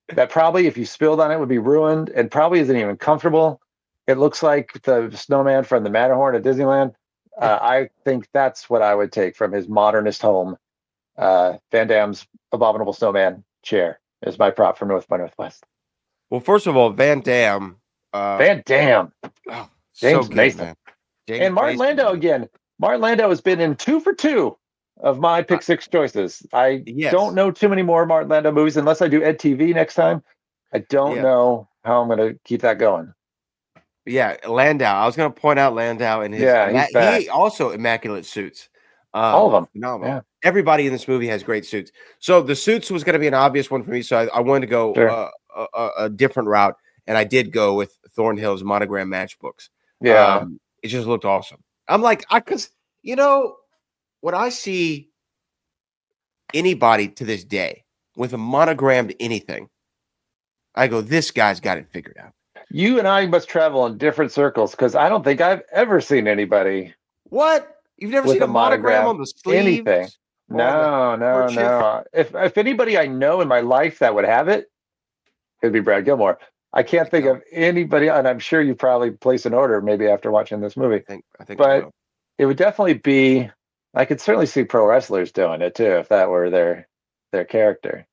Speaker 8: that probably, if you spilled on it, would be ruined and probably isn't even comfortable. It looks like the snowman from the Matterhorn at Disneyland. I think that's what I would take from his modernist home. Van Damme's abominable snowman chair is my prop from North by Northwest.
Speaker 3: Well, first of all, Van Damme.
Speaker 8: Van Damme,
Speaker 3: Oh,
Speaker 8: James
Speaker 3: so good,
Speaker 8: Mason.
Speaker 3: man. James
Speaker 8: And Martin
Speaker 3: Mason,
Speaker 8: Landau
Speaker 3: man.
Speaker 8: again. Martin Landau has been in 2 for 2 of my pick six choices. I
Speaker 3: Yes.
Speaker 8: don't know too many more Martin Landau movies unless I do Ed TV next time. I don't
Speaker 3: Yeah.
Speaker 8: know how I'm going to keep that going.
Speaker 3: Yeah, Landau. I was going to point out Landau and his.
Speaker 8: Yeah, he's back.
Speaker 3: He also immaculate suits.
Speaker 8: All of them.
Speaker 3: Phenomenal.
Speaker 8: Yeah.
Speaker 3: Everybody in this movie has great suits. So the suits was going to be an obvious one for me. So I wanted to go
Speaker 8: Sure.
Speaker 3: a different route, and I did go with Thornhill's monogram matchbooks.
Speaker 8: Yeah.
Speaker 3: It just looked awesome. I'm like, because when I see anybody to this day with a monogrammed anything, I go, this guy's got it figured out.
Speaker 8: You and I must travel in different circles because I don't think I've ever seen anybody
Speaker 3: What? You've never
Speaker 8: with
Speaker 3: seen a monogram
Speaker 8: monogram
Speaker 3: on the sleeves?
Speaker 8: anything. No.
Speaker 3: kerchief?
Speaker 8: If anybody I know in my life that would have it, it'd be Brad Gilmore. I can't think of anybody, and I'm sure you probably place an order maybe after watching this movie.
Speaker 3: I think I
Speaker 8: But
Speaker 3: will.
Speaker 8: it would definitely be. I could certainly see pro wrestlers doing it too if that were their character.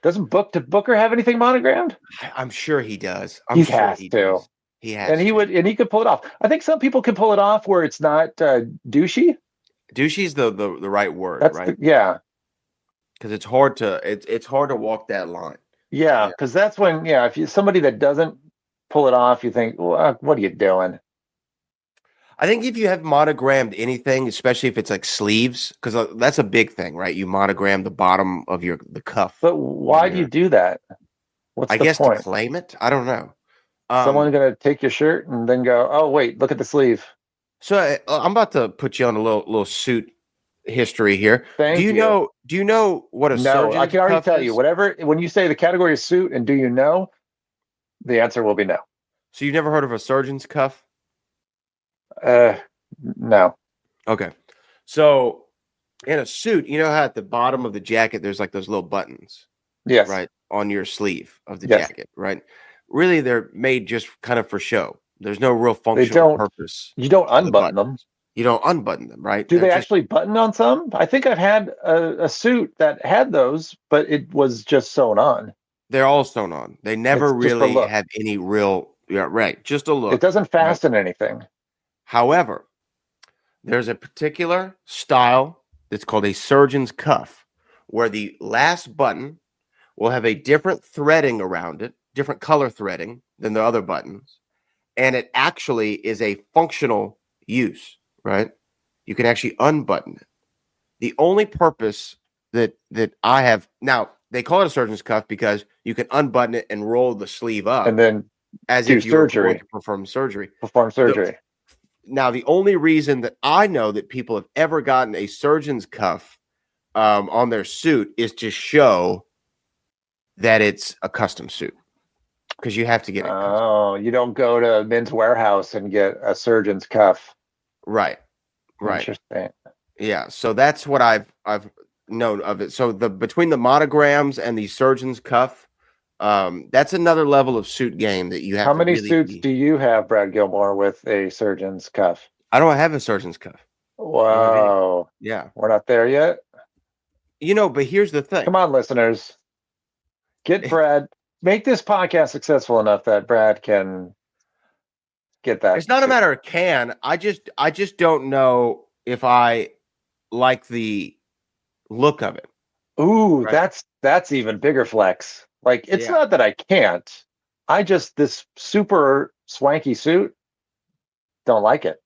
Speaker 8: Doesn't Booker have anything monogrammed?
Speaker 3: I'm sure he does.
Speaker 8: He has
Speaker 3: he
Speaker 8: to.
Speaker 3: does. He has
Speaker 8: And he
Speaker 3: to.
Speaker 8: would, and he could pull it off. I think some people can pull it off where it's not douchey.
Speaker 3: Douchey's the right word,
Speaker 8: That's
Speaker 3: right?
Speaker 8: yeah,
Speaker 3: Because it's hard to walk that line.
Speaker 8: yeah. Because that's when if you somebody that doesn't pull it off, you think, well, what are you doing?
Speaker 3: I think if you have monogrammed anything, especially if it's like sleeves, because that's a big thing, right? You monogram the bottom of the cuff.
Speaker 8: But why do you do that? What's
Speaker 3: I
Speaker 8: the
Speaker 3: guess
Speaker 8: point?
Speaker 3: to claim it. I don't know.
Speaker 8: Someone's gonna take your shirt and then go, oh wait, look at the sleeve.
Speaker 3: So I'm about to put you on a little suit history here.
Speaker 8: Thank
Speaker 3: Do you know what a
Speaker 8: No,
Speaker 3: surgeon's
Speaker 8: I can already
Speaker 3: cuff
Speaker 8: tell
Speaker 3: is?
Speaker 8: you. When you say the category is suit and do you know, the answer will be no.
Speaker 3: So you've never heard of a surgeon's cuff?
Speaker 8: No.
Speaker 3: Okay. So in a suit, you know how at the bottom of the jacket there's like those little buttons,
Speaker 8: Yes.
Speaker 3: right, on your sleeve of the
Speaker 8: Yes.
Speaker 3: jacket, right? Really, they're made just kind of for show. There's no real functional purpose.
Speaker 8: You don't
Speaker 3: to the
Speaker 8: unbutton them.
Speaker 3: buttons. You don't unbutton them, right?
Speaker 8: Do
Speaker 3: They're
Speaker 8: they
Speaker 3: just-
Speaker 8: actually button on some? I think I've had a suit that had those, but it was just sewn on.
Speaker 3: They're all sewn on. They never
Speaker 8: It's just a
Speaker 3: really
Speaker 8: look.
Speaker 3: have any real, right? Just a look.
Speaker 8: It doesn't fasten anything.
Speaker 3: However, there's a particular style that's called a surgeon's cuff, where the last button will have a different threading around it, different color threading than the other buttons. And it actually is a functional use, right? You can actually unbutton it. The only purpose that I have now, they call it a surgeon's cuff because you can unbutton it and roll the sleeve up,
Speaker 8: and then
Speaker 3: as
Speaker 8: do
Speaker 3: if you were going
Speaker 8: surgery.
Speaker 3: to perform surgery.
Speaker 8: Now,
Speaker 3: The only reason that I know that people have ever gotten a surgeon's cuff on their suit is to show that it's a custom suit, because you have to get it custom.
Speaker 8: Oh, you don't go to Men's Warehouse and get a surgeon's cuff.
Speaker 3: Right.
Speaker 8: Interesting.
Speaker 3: Yeah, so that's what I've known of it. So between the monograms and the surgeon's cuff, that's another level of suit game that you have.
Speaker 8: How
Speaker 3: to
Speaker 8: many
Speaker 3: really
Speaker 8: suits do you have, Brad Gilmore, with a surgeon's cuff?
Speaker 3: I don't have a surgeon's cuff.
Speaker 8: Wow.
Speaker 3: Yeah.
Speaker 8: We're not there yet.
Speaker 3: But here's the thing.
Speaker 8: Come on, listeners. Get Brad. Make this podcast successful enough that Brad can get that.
Speaker 3: It's not a matter of can. I just don't know if I like the look of it.
Speaker 8: Ooh,
Speaker 3: right?
Speaker 8: that's even bigger flex. Like, it's not that I can't. I just, this super swanky suit, don't like it.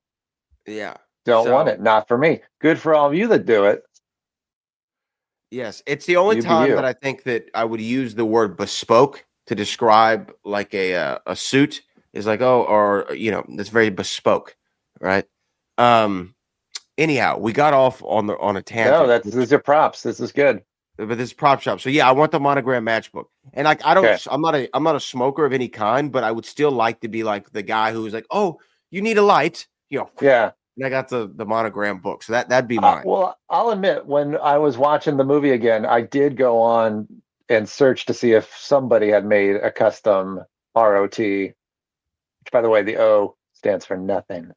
Speaker 3: Yeah.
Speaker 8: Don't want it. Not for me. Good for all of you that do it.
Speaker 3: Yes. It's the only time that I think that I would use the word bespoke to describe like a suit, is like, that's very bespoke. Right. Anyhow, we got off on a tangent.
Speaker 8: No, these are props. This is good.
Speaker 3: But this is prop shop. So yeah, I want the monogram matchbook. And like, I'm not a smoker of any kind, but I would still like to be like the guy who's like, oh, you need a light,
Speaker 8: Yeah.
Speaker 3: And I got the monogram book. So that'd be mine.
Speaker 8: Well, I'll admit, when I was watching the movie again, I did go on and search to see if somebody had made a custom ROT, which, by the way, the O stands for nothing.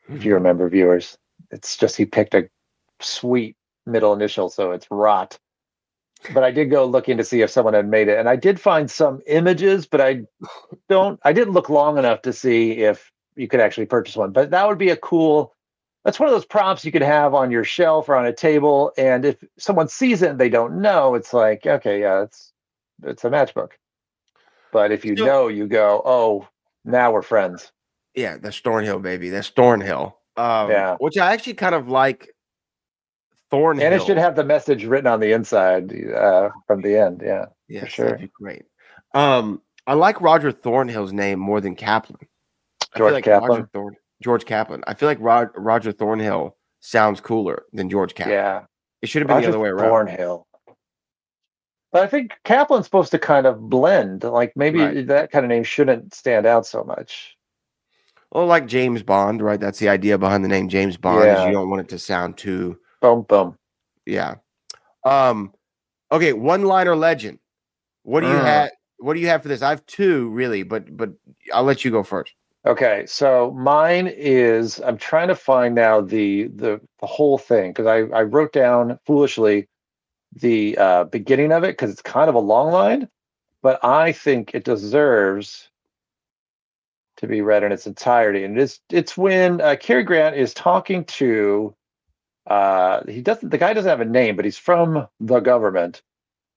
Speaker 8: If you remember, viewers, it's just he picked a sweet middle initial, so it's ROT. But I did go looking to see if someone had made it, and I did find some images, but I didn't look long enough to see if you could actually purchase one. But that would be that's one of those props you could have on your shelf or on a table, and if someone sees it and they don't know, it's like, okay, yeah, it's a matchbook. But if you know, you go, oh, now we're friends.
Speaker 3: Yeah, that's Thornhill, baby. That's Thornhill. Which I actually kind of like. Thornhill.
Speaker 8: And it should have the message written on the inside from the end. Yeah,
Speaker 3: yes,
Speaker 8: for sure.
Speaker 3: That'd be great. I like Roger Thornhill's name more than Kaplan.
Speaker 8: George Kaplan.
Speaker 3: George Kaplan. I feel like Roger Thornhill sounds cooler than George Kaplan.
Speaker 8: Yeah,
Speaker 3: it should have been the other way around.
Speaker 8: Thornhill. But I think Kaplan's supposed to kind of blend. Like, maybe that kind of name shouldn't stand out so much.
Speaker 3: Well, like James Bond, right? That's the idea behind the name James Bond. Is you don't want it to sound too.
Speaker 8: Boom.
Speaker 3: Yeah. Okay, one-liner legend. What do you have? What do you have for this? I have two, really, but I'll let you go first.
Speaker 8: Okay, so mine is, I'm trying to find now the whole thing, because I wrote down foolishly the beginning of it, because it's kind of a long line, but I think it deserves to be read in its entirety. And it's when Cary Grant is talking to the guy doesn't have a name, but he's from the government,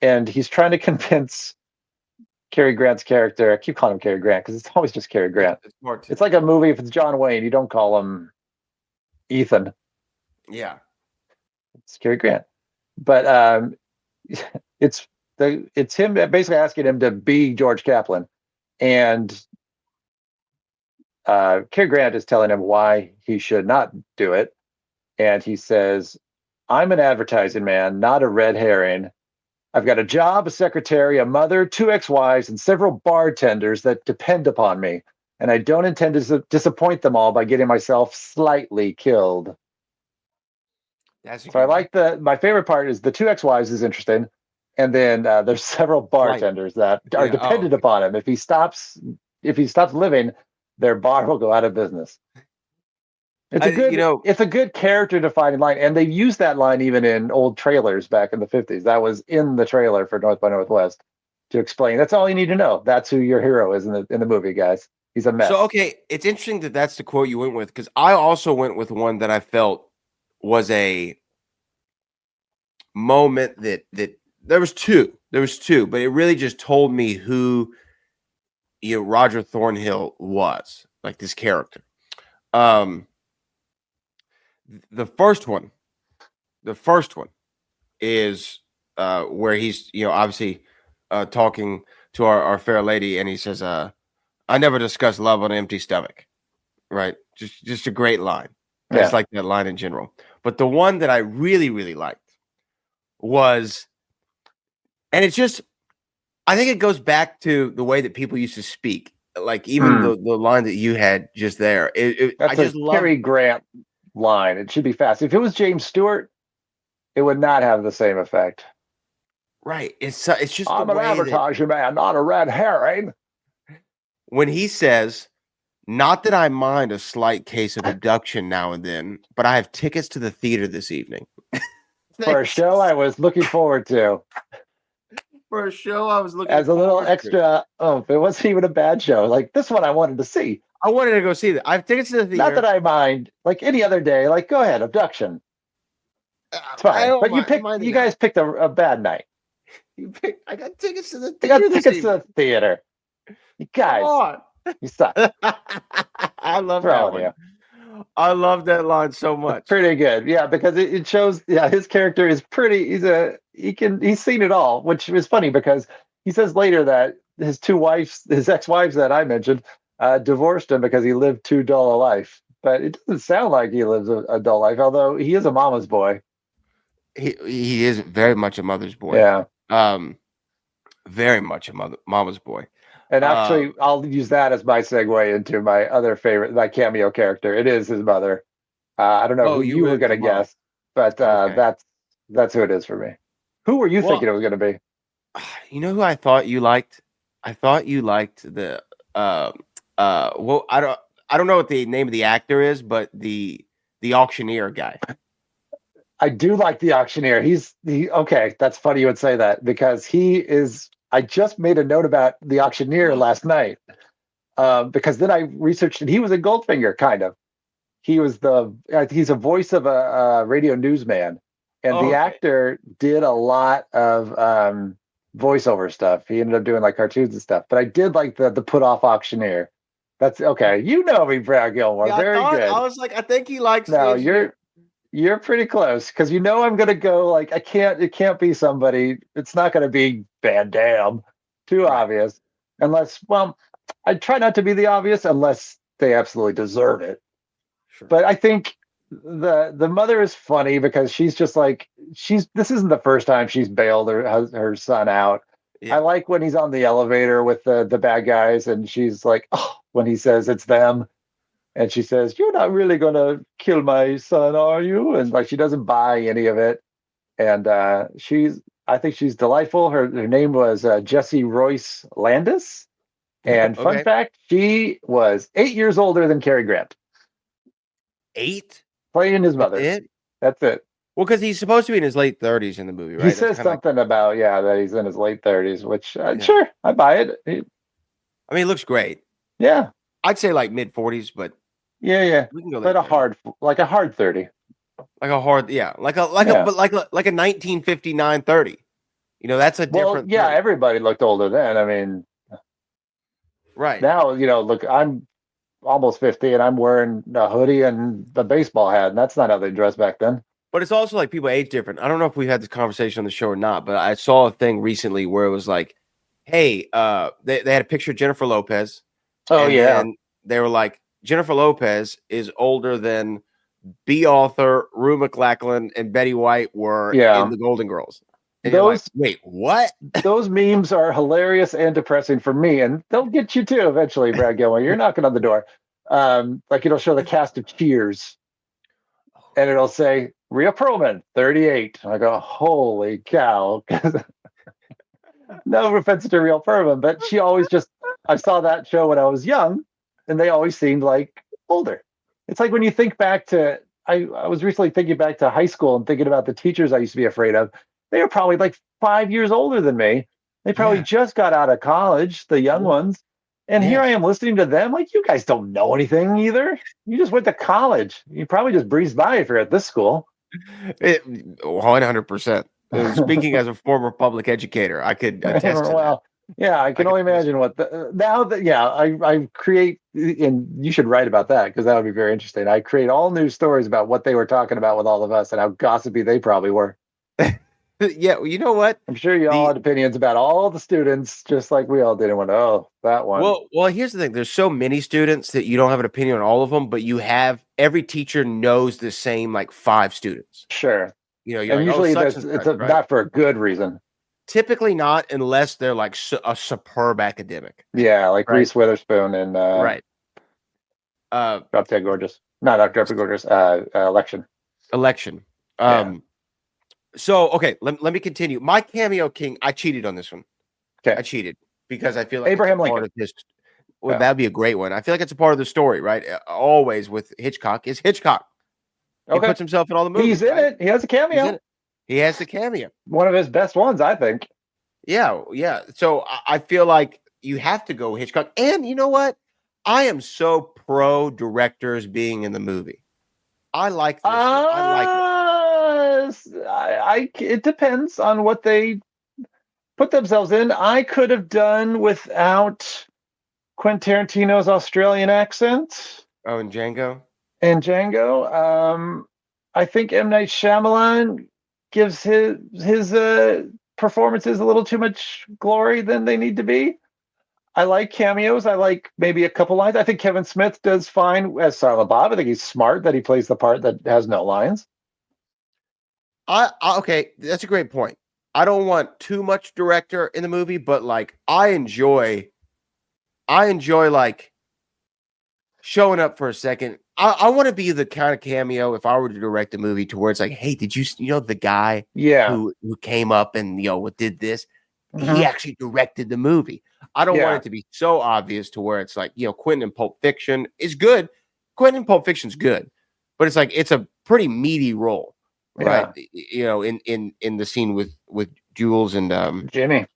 Speaker 8: and he's trying to convince Cary Grant's character. I keep calling him Cary Grant because it's always just Cary Grant. It's like a movie. If it's John Wayne, you don't call him Ethan.
Speaker 3: Yeah,
Speaker 8: it's Cary Grant. But it's him basically asking him to be George Kaplan, and Cary Grant is telling him why he should not do it. And he says, I'm an advertising man, not a red herring. I've got a job, a secretary, a mother, 2 ex-wives, and several bartenders that depend upon me. And I don't intend to disappoint them all by getting myself slightly killed. So I like my favorite part is the 2 ex-wives is interesting. And then there's several bartenders that are dependent upon him. If he stops living, their bar will go out of business. It's a good character defining line, and they've used that line even in old trailers back in the 50s. That was in the trailer for North by Northwest to explain. That's all you need to know. That's who your hero is in the movie, guys. He's a mess.
Speaker 3: So okay, it's interesting that that's the quote you went with, because I also went with one that I felt was a moment that there was two, but it really just told me who Roger Thornhill was, like this character. The first one is where he's obviously talking to our fair lady, and he says, "I never discuss love on an empty stomach." Right, just a great line. I just like that line in general. But the one that I really, really liked was, and it's just, I think it goes back to the way that people used to speak. Like even the line that you had just there.
Speaker 8: That's
Speaker 3: I just love
Speaker 8: Cary Grant line. It should be fast. If it was James Stewart, it would not have the same effect.
Speaker 3: Right. It's just
Speaker 8: I'm an advertising man, not a red herring.
Speaker 3: When he says, "Not that I mind a slight case of abduction now and then, but I have tickets to the theater this evening."
Speaker 8: For a show I was looking forward to.
Speaker 3: For a show I was looking
Speaker 8: as a little
Speaker 3: forward
Speaker 8: extra. Oh, it wasn't even a bad show. Like this one I wanted to see.
Speaker 3: I wanted to go see that. I have tickets to the theater.
Speaker 8: Not that I mind. Like any other day, like go ahead, abduction. It's fine. But you guys picked a bad night.
Speaker 3: I got tickets to the theater.
Speaker 8: You guys, you suck.
Speaker 3: I love that one. I love that line so much.
Speaker 8: It's pretty good. Yeah, because it shows his character is pretty he's seen it all, which is funny because he says later that his ex-wives that I mentioned, divorced him because he lived too dull a life. But it doesn't sound like he lives a dull life, although he is a mama's boy.
Speaker 3: He is very much a mother's boy.
Speaker 8: Yeah.
Speaker 3: Very much a mama's boy.
Speaker 8: And actually, I'll use that as my segue into my other favorite, my cameo character. It is his mother. I don't know who you were going to guess, but okay. That's who it is for me. Who were you thinking it was going to be?
Speaker 3: You know who I thought you liked? I thought you liked the well, I don't know what the name of the actor is, but the auctioneer guy.
Speaker 8: I do like the auctioneer. Okay. That's funny you would say that because he is. I just made a note about the auctioneer last night because then I researched and he was a Goldfinger, kind of. He's a voice of a radio newsman, and the actor did a lot of voiceover stuff. He ended up doing like cartoons and stuff. But I did like the put off auctioneer. That's okay. You know me, Brad Gilmore.
Speaker 3: Yeah,
Speaker 8: very good.
Speaker 3: I was like, I think he likes.
Speaker 8: No, you're pretty close because I'm gonna go like it can't be somebody. It's not gonna be Van Damme, too obvious. Unless, I try not to be the obvious unless they absolutely deserve it. Sure. But I think the mother is funny because she's just like this isn't the first time she's bailed her son out. Yeah. I like when he's on the elevator with the bad guys and she's like, when he says it's them. And she says, "You're not really going to kill my son, are you?" And like she doesn't buy any of it. And I think she's delightful. Her name was Jessie Royce Landis. And fun fact, she was 8 years older than Cary Grant.
Speaker 3: 8?
Speaker 8: Playing his mother. That's it.
Speaker 3: Well, because he's supposed to be in his late 30s in the movie, right?
Speaker 8: He says something about, that he's in his late 30s, which, sure, I buy it. I mean,
Speaker 3: he looks great.
Speaker 8: Yeah.
Speaker 3: I'd say like mid 40s, but
Speaker 8: yeah. We can go but a hard 30.
Speaker 3: Like a hard, like a 1959 30. That's a different.
Speaker 8: Yeah, everybody looked older then. I mean,
Speaker 3: right
Speaker 8: now, look, I'm almost 50 and I'm wearing a hoodie and a baseball hat, and that's not how they dressed back then.
Speaker 3: But it's also like people age different. I don't know if we've had this conversation on the show or not, but I saw a thing recently where it was like, hey, they had a picture of Jennifer Lopez.
Speaker 8: Oh, yeah.
Speaker 3: And they were like, Jennifer Lopez is older than B. Arthur, Rue McLachlan, and Betty White were in the Golden Girls. And you're like, wait, what?
Speaker 8: Those memes are hilarious and depressing for me, and they'll get you too eventually, Brad Gilmore. You're knocking on the door. Like it'll show the cast of Cheers, and it'll say Rhea Perlman, 38. I go, holy cow! No offense to Rhea Perlman, but she always I saw that show when I was young. And they always seemed like older. It's like when you think back to, I was recently thinking back to high school and thinking about the teachers I used to be afraid of. They were probably like 5 years older than me. They probably just got out of college, the young ones. And here I am listening to them like, you guys don't know anything either. You just went to college. You probably just breezed by if you're at this school.
Speaker 3: 100%. Speaking as a former public educator, I could attest to that.
Speaker 8: Well, yeah, I can only imagine what now that I create, and you should write about that because that would be very interesting. I create all new stories about what they were talking about with all of us and how gossipy they probably were.
Speaker 3: Yeah, well, you know what?
Speaker 8: I'm sure you all had opinions about all the students, just like we all did. And went, oh, that one.
Speaker 3: Well, here's the thing. There's so many students that you don't have an opinion on all of them, but you have every teacher knows the same like 5 students.
Speaker 8: Sure.
Speaker 3: You're
Speaker 8: and
Speaker 3: like,
Speaker 8: usually
Speaker 3: such
Speaker 8: it's
Speaker 3: such, right?
Speaker 8: not for a good reason.
Speaker 3: Typically not, unless they're like a superb academic.
Speaker 8: Yeah, like
Speaker 3: right?
Speaker 8: Reese Witherspoon and
Speaker 3: right.
Speaker 8: Drop Dead Gorgeous. No, not Drop Dead Gorgeous. Election.
Speaker 3: Yeah. So okay, let me continue. My cameo king, I cheated on this one.
Speaker 8: Okay,
Speaker 3: I cheated because I feel like
Speaker 8: Abraham
Speaker 3: it's a part of his. Well, that'd be a great one. I feel like it's a part of the story, right? Always with Hitchcock is Hitchcock. He puts himself in all the movies.
Speaker 8: He's in it. He has a cameo.
Speaker 3: He has the cameo.
Speaker 8: One of his best ones, I think.
Speaker 3: Yeah. So I feel like you have to go Hitchcock. And you know what? I am so pro directors being in the movie. I like this. I like it.
Speaker 8: It depends on what they put themselves in. I could have done without Quentin Tarantino's Australian accent.
Speaker 3: Oh, and Django.
Speaker 8: I think M. Night Shyamalan gives his performances a little too much glory than they need to be. I like cameos. I like maybe a couple lines. I think Kevin Smith does fine as Silent Bob. I think he's smart that he plays the part that has no lines.
Speaker 3: Okay, that's a great point. I don't want too much director in the movie, but like I enjoy like showing up for a second. I want to be the kind of cameo if I were to direct a movie to where it's like, hey, did you know the guy who came up and did this? Mm-hmm. He actually directed the movie. I don't want it to be so obvious to where it's like, Quentin in Pulp Fiction is good. Quentin in Pulp Fiction's good, but it's like it's a pretty meaty role. Right, in the scene with Jules and
Speaker 8: Jimmy,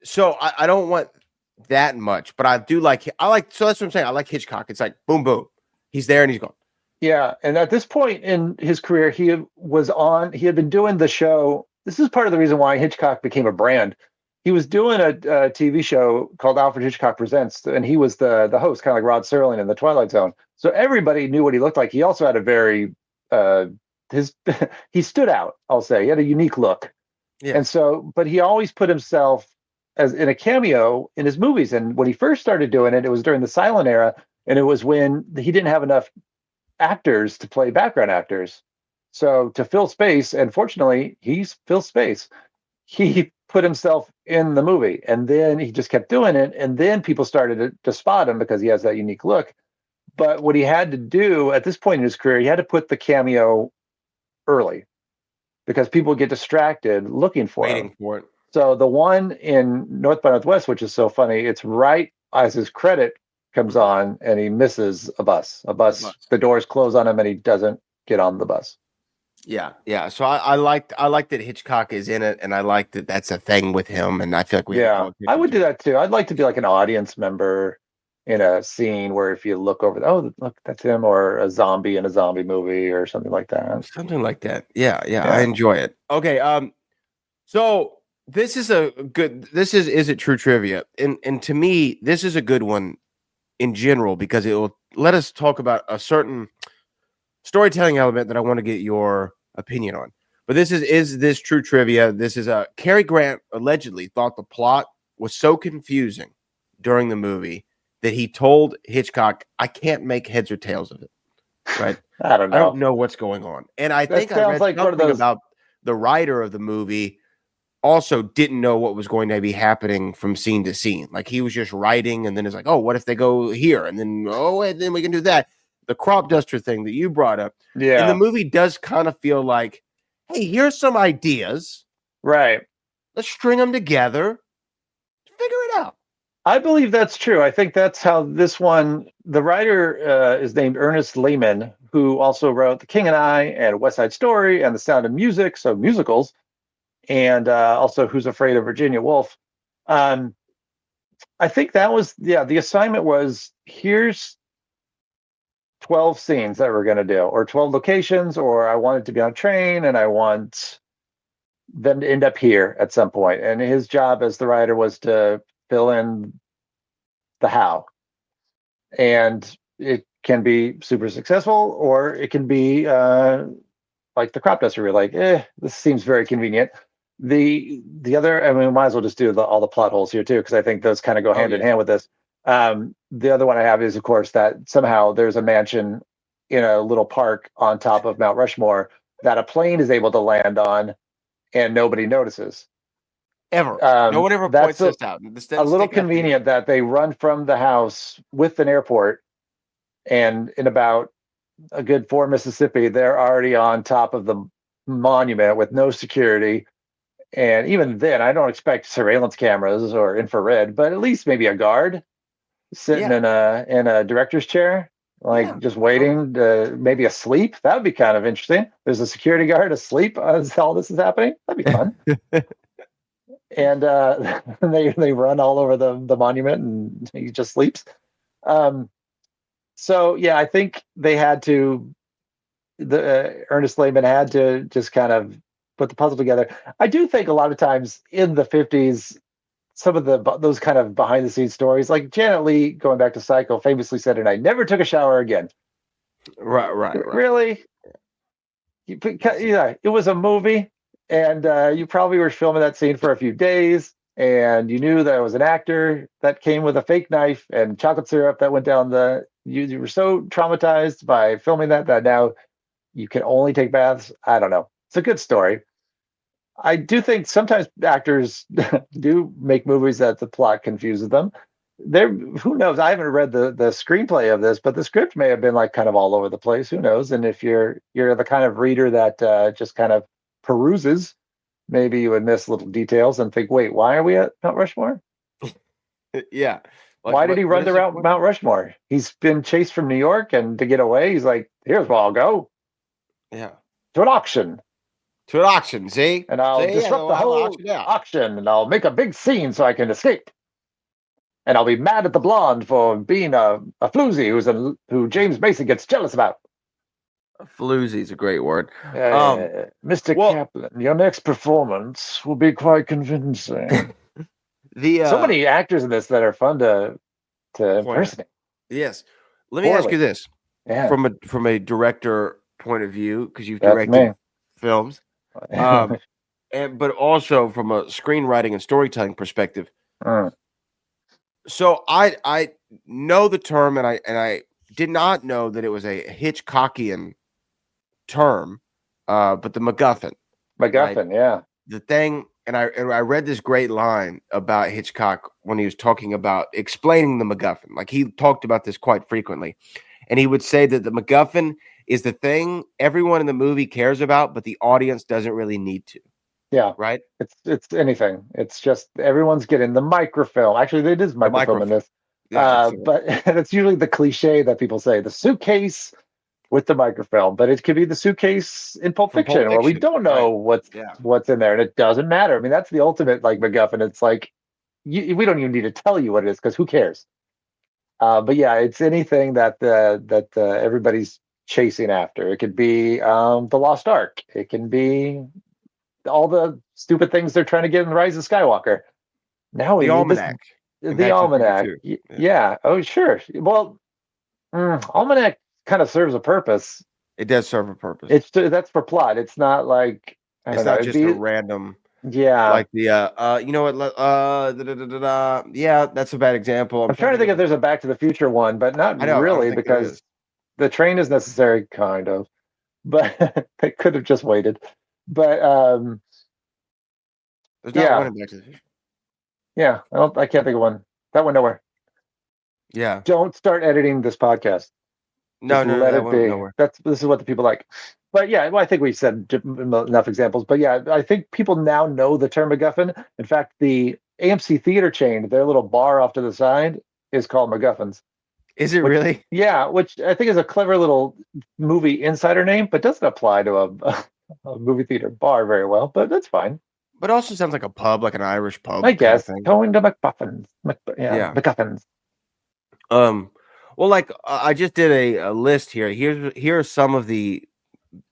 Speaker 3: so I don't want that much, but I do like. So that's what I'm saying. I like Hitchcock. It's like boom, boom, he's there and he's gone.
Speaker 8: Yeah, and at this point in his career, he had been doing the show. This is part of the reason why Hitchcock became a brand. He was doing a TV show called Alfred Hitchcock Presents, and he was the host, kind of like Rod Serling in The Twilight Zone. So everybody knew what he looked like. He also had a very he stood out, I'll say. He had a unique look. Yeah. And so, but he always put himself as in a cameo in his movies. And when he first started doing it, it was during the silent era. And it was when he didn't have enough actors to play background actors. So to fill space, and fortunately, he's filled space. He put himself in the movie, and then he just kept doing it. And then people started to spot him because he has that unique look. But what he had to do at this point in his career, he had to put the cameo early because people get distracted looking for
Speaker 3: waiting for it.
Speaker 8: So the one in North by Northwest, which is so funny, it's right as his credit comes on and he misses a bus. The doors close on him and he doesn't get on the bus.
Speaker 3: Yeah. So I like that Hitchcock is in it, and I like that that's a thing with him. And I feel like
Speaker 8: I would do that too. I'd like to be like an audience member in a scene where if you look over, look, that's him, or a zombie in a zombie movie or something like that.
Speaker 3: Something like that. Yeah. I enjoy it. Okay. So this is is it true trivia? And to me, this is a good one in general because it will let us talk about a certain storytelling element that I want to get your opinion on. But this is this true trivia? This is Cary Grant allegedly thought the plot was so confusing during the movie that he told Hitchcock, I can't make heads or tails of it. Right?
Speaker 8: I don't know
Speaker 3: what's going on. And I think I read something about the writer of the movie also didn't know what was going to be happening from scene to scene. Like he was just writing, and then it's like, oh, what if they go here? And then, and then we can do that. The crop duster thing that you brought up.
Speaker 8: Yeah.
Speaker 3: And the movie does kind of feel like, hey, here's some ideas.
Speaker 8: Right.
Speaker 3: Let's string them together. Figure it out.
Speaker 8: I believe that's true. I think that's how this one, the writer is named Ernest Lehman, who also wrote The King and I and West Side Story and The Sound of Music, so musicals, and also Who's Afraid of Virginia Woolf. I think that was, the assignment was, here's 12 scenes that we're going to do, or 12 locations, or I want it to be on a train and I want them to end up here at some point. And his job as the writer was to fill in the how. And it can be super successful, or it can be like the crop duster. We're like, this seems very convenient. The other, I mean, we might as well just do all the plot holes here too, because I think those kind of go hand in hand with this. The other one I have is, of course, that somehow there's a mansion in a little park on top of Mount Rushmore that a plane is able to land on, and nobody notices.
Speaker 3: Ever. No one ever points this out.
Speaker 8: A little convenient that they run from the house with an airport, and in about a good 4 Mississippi, they're already on top of the monument with no security. And even then, I don't expect surveillance cameras or infrared, but at least maybe a guard sitting in a director's chair, just waiting to maybe asleep. That would be kind of interesting. There's a security guard asleep as all this is happening. That'd be fun. And they run all over the monument, and he just sleeps. So yeah, I think they had to. Ernest Lehman had to just kind of put the puzzle together. I do think a lot of times in the 50s, some of those kind of behind the scenes stories, like Janet Leigh, going back to Psycho, famously said, "And I never took a shower again."
Speaker 3: Right.
Speaker 8: Really? Yeah, it was a movie, and you probably were filming that scene for a few days, and you knew that it was an actor that came with a fake knife and chocolate syrup that went down the. You were so traumatized by filming that now you can only take baths. I don't know. It's a good story. I do think sometimes actors do make movies that the plot confuses them. Who knows? I haven't read the screenplay of this, but the script may have been like kind of all over the place. Who knows? And if you're the kind of reader that just kind of peruses, maybe you would miss little details and think, wait, why are we at Mount Rushmore?
Speaker 3: Yeah.
Speaker 8: Why did he run around Mount Rushmore? He's been chased from New York, and to get away, he's like, here's where I'll go.
Speaker 3: Yeah.
Speaker 8: To an auction.
Speaker 3: To an auction, see?
Speaker 8: And I'll disrupt the whole auction, and I'll make a big scene so I can escape. And I'll be mad at the blonde for being a floozy who James Mason gets jealous about.
Speaker 3: A floozy is a great word.
Speaker 8: Mr. Kaplan, your next performance will be quite convincing. So many actors in this that are fun to impersonate.
Speaker 3: Yes. Let me ask you this.
Speaker 8: Yeah.
Speaker 3: From a director point of view, because you've directed films. But also from a screenwriting and storytelling perspective. So I know the term, and I did not know that it was a Hitchcockian term, but the MacGuffin.
Speaker 8: MacGuffin, yeah.
Speaker 3: The thing, and I read this great line about Hitchcock when he was talking about explaining the MacGuffin. Like, he talked about this quite frequently, and he would say that the MacGuffin is the thing everyone in the movie cares about, but the audience doesn't really need to.
Speaker 8: Yeah.
Speaker 3: Right?
Speaker 8: It's anything. It's just everyone's getting the microfilm. Actually, it is microfilm in this. Yeah, but it's usually the cliche that people say, the suitcase with the microfilm. But it could be the suitcase in Pulp Fiction, where we don't know what's in there, and it doesn't matter. I mean, that's the ultimate like MacGuffin. It's like we don't even need to tell you what it is, because who cares? But yeah, it's anything that everybody's chasing after. It could be the Lost Ark. It can be all the stupid things they're trying to get in the Rise of Skywalker. Now
Speaker 3: the almanac.
Speaker 8: The almanac. Yeah. Oh, sure. Well, almanac kind of serves a purpose.
Speaker 3: It does serve a purpose.
Speaker 8: That's for plot. It's not like
Speaker 3: it's not just a random.
Speaker 8: Yeah.
Speaker 3: Like the you know what? Yeah, that's a bad example.
Speaker 8: I'm trying to think if there's a Back to the Future one, but not really, because the train is necessary, kind of. But they could have just waited. But
Speaker 3: there's not one in Back to the Future.
Speaker 8: Yeah, I can't think of one. That went nowhere.
Speaker 3: Yeah.
Speaker 8: Don't start editing this podcast.
Speaker 3: No,
Speaker 8: let it be. Nowhere. This is what the people like. But yeah, well, I think we said enough examples. But yeah, I think people now know the term MacGuffin. In fact, the AMC theater chain, their little bar off to the side, is called MacGuffins.
Speaker 3: Is it really?
Speaker 8: Yeah, which I think is a clever little movie insider name, but doesn't apply to a movie theater bar very well. But that's fine.
Speaker 3: But it also sounds like a pub, like an Irish pub.
Speaker 8: I guess. Going to MacGuffins. MacGuffins.
Speaker 3: Well, like I just did a list here. Here are some of the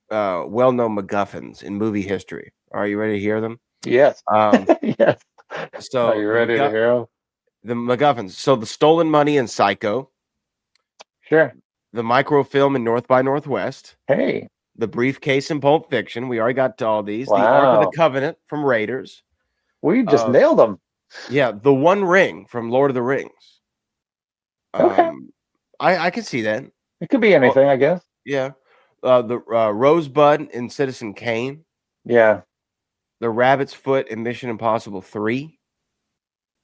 Speaker 3: well-known MacGuffins in movie history. Are you ready to hear them?
Speaker 8: Yes.
Speaker 3: Um,
Speaker 8: Yes.
Speaker 3: so
Speaker 8: Are you ready to hear 'em?
Speaker 3: the MacGuffins. So the stolen money in Psycho,
Speaker 8: Sure.
Speaker 3: the microfilm in North by Northwest,
Speaker 8: Hey.
Speaker 3: the briefcase in Pulp Fiction. We already got to all these. The Ark of the
Speaker 8: Wow.
Speaker 3: Covenant from Raiders.
Speaker 8: We just nailed them.
Speaker 3: Yeah, the One Ring from Lord of the Rings.
Speaker 8: Okay.
Speaker 3: I can see that.
Speaker 8: It could be anything, I guess.
Speaker 3: Yeah. The Rosebud in Citizen Kane.
Speaker 8: Yeah.
Speaker 3: The Rabbit's Foot in Mission Impossible 3.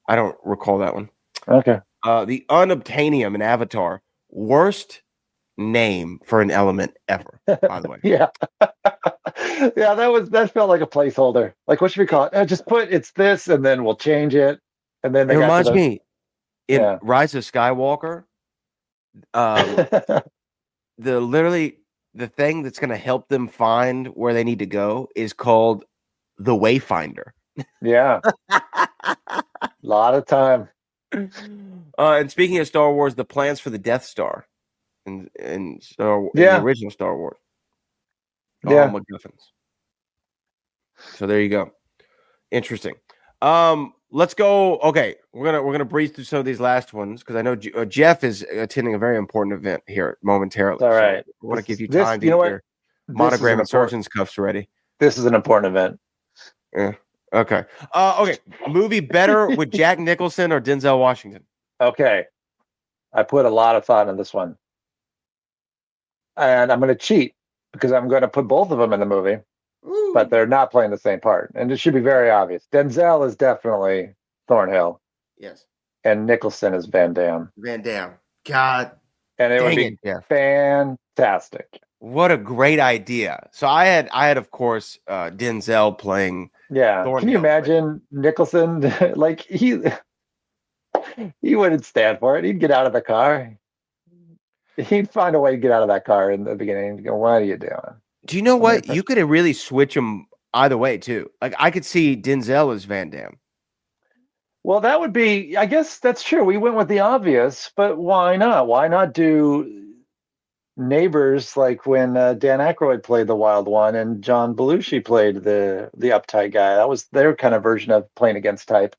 Speaker 3: I don't recall that one.
Speaker 8: Okay.
Speaker 3: The Unobtainium in Avatar. Worst name for an element ever, by the way.
Speaker 8: Yeah. Yeah, that felt like a placeholder. Like, what should we call it? Just put it's this, and then we'll change it. And then
Speaker 3: It reminds me in
Speaker 8: Yeah.
Speaker 3: Rise of Skywalker, the thing that's going to help them find where they need to go is called the Wayfinder.
Speaker 8: Yeah. A lot of time.
Speaker 3: And speaking of Star Wars, the plans for the Death Star in the original Star Wars.
Speaker 8: Yeah.
Speaker 3: All MacGuffins. So there you go. Interesting. Let's go. Okay, we're gonna breeze through some of these last ones because I know Jeff is attending a very important event here momentarily.
Speaker 8: All right.
Speaker 3: So I want to give you time to
Speaker 8: you know
Speaker 3: get your monogram and surgeon's cuffs ready.
Speaker 8: This is an important event.
Speaker 3: Yeah. Okay. Okay. Movie better with Jack Nicholson or Denzel Washington?
Speaker 8: Okay. I put a lot of thought in this one. And I'm going to cheat because I'm going to put both of them in the movie, but they're not playing the same part. And it should be very obvious. Denzel is definitely Thornhill.
Speaker 3: Yes.
Speaker 8: And Nicholson is Van Damme.
Speaker 3: Van Damme. God.
Speaker 8: And it would be fantastic.
Speaker 3: What a great idea. So I had of course Denzel playing Thornhill.
Speaker 8: Can you imagine Nicholson? Like he wouldn't stand for it. He'd get out of the car. He'd find a way to get out of that car in the beginning and go, "What are you doing?"
Speaker 3: Do you know what? You could have really switched them either way too. Like I could see Denzel as Van Damme.
Speaker 8: Well, that would be, I guess that's true. We went with the obvious, but why not? Why not do Neighbors like when Dan Aykroyd played the wild one and John Belushi played the uptight guy? That was their kind of version of playing against type.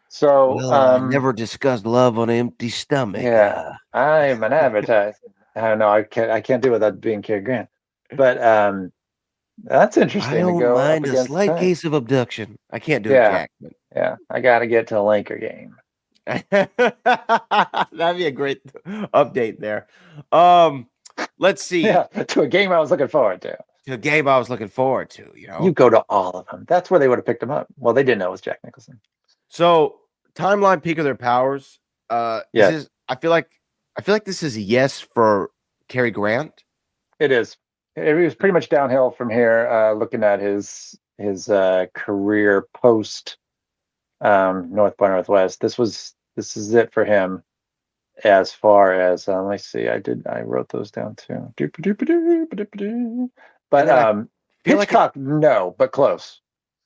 Speaker 8: So
Speaker 3: I never discussed love on an empty stomach.
Speaker 8: Yeah, I'm an advertiser. I don't know. I can't do it without being Cary Grant. But that's interesting.
Speaker 3: I don't
Speaker 8: to go
Speaker 3: mind
Speaker 8: up
Speaker 3: a
Speaker 8: against
Speaker 3: slight
Speaker 8: type.
Speaker 3: case of abduction. I can't do it, Jack. But...
Speaker 8: Yeah, I got to get to a Laker game.
Speaker 3: That'd be a great update there. Let's see.
Speaker 8: Yeah, to a game I was looking forward to.
Speaker 3: To a game I was looking forward to. You know,
Speaker 8: you go to all of them. That's where they would have picked him up. Well, they didn't know it was Jack Nicholson.
Speaker 3: So timeline peak of their powers.
Speaker 8: Yes.
Speaker 3: This is, I feel like this is a yes for Cary Grant.
Speaker 8: It is. It was pretty much downhill from here. Looking at his career post North by Northwest, this is it for him. As far as let me see, I wrote those down too. But Hitchcock, no, but close.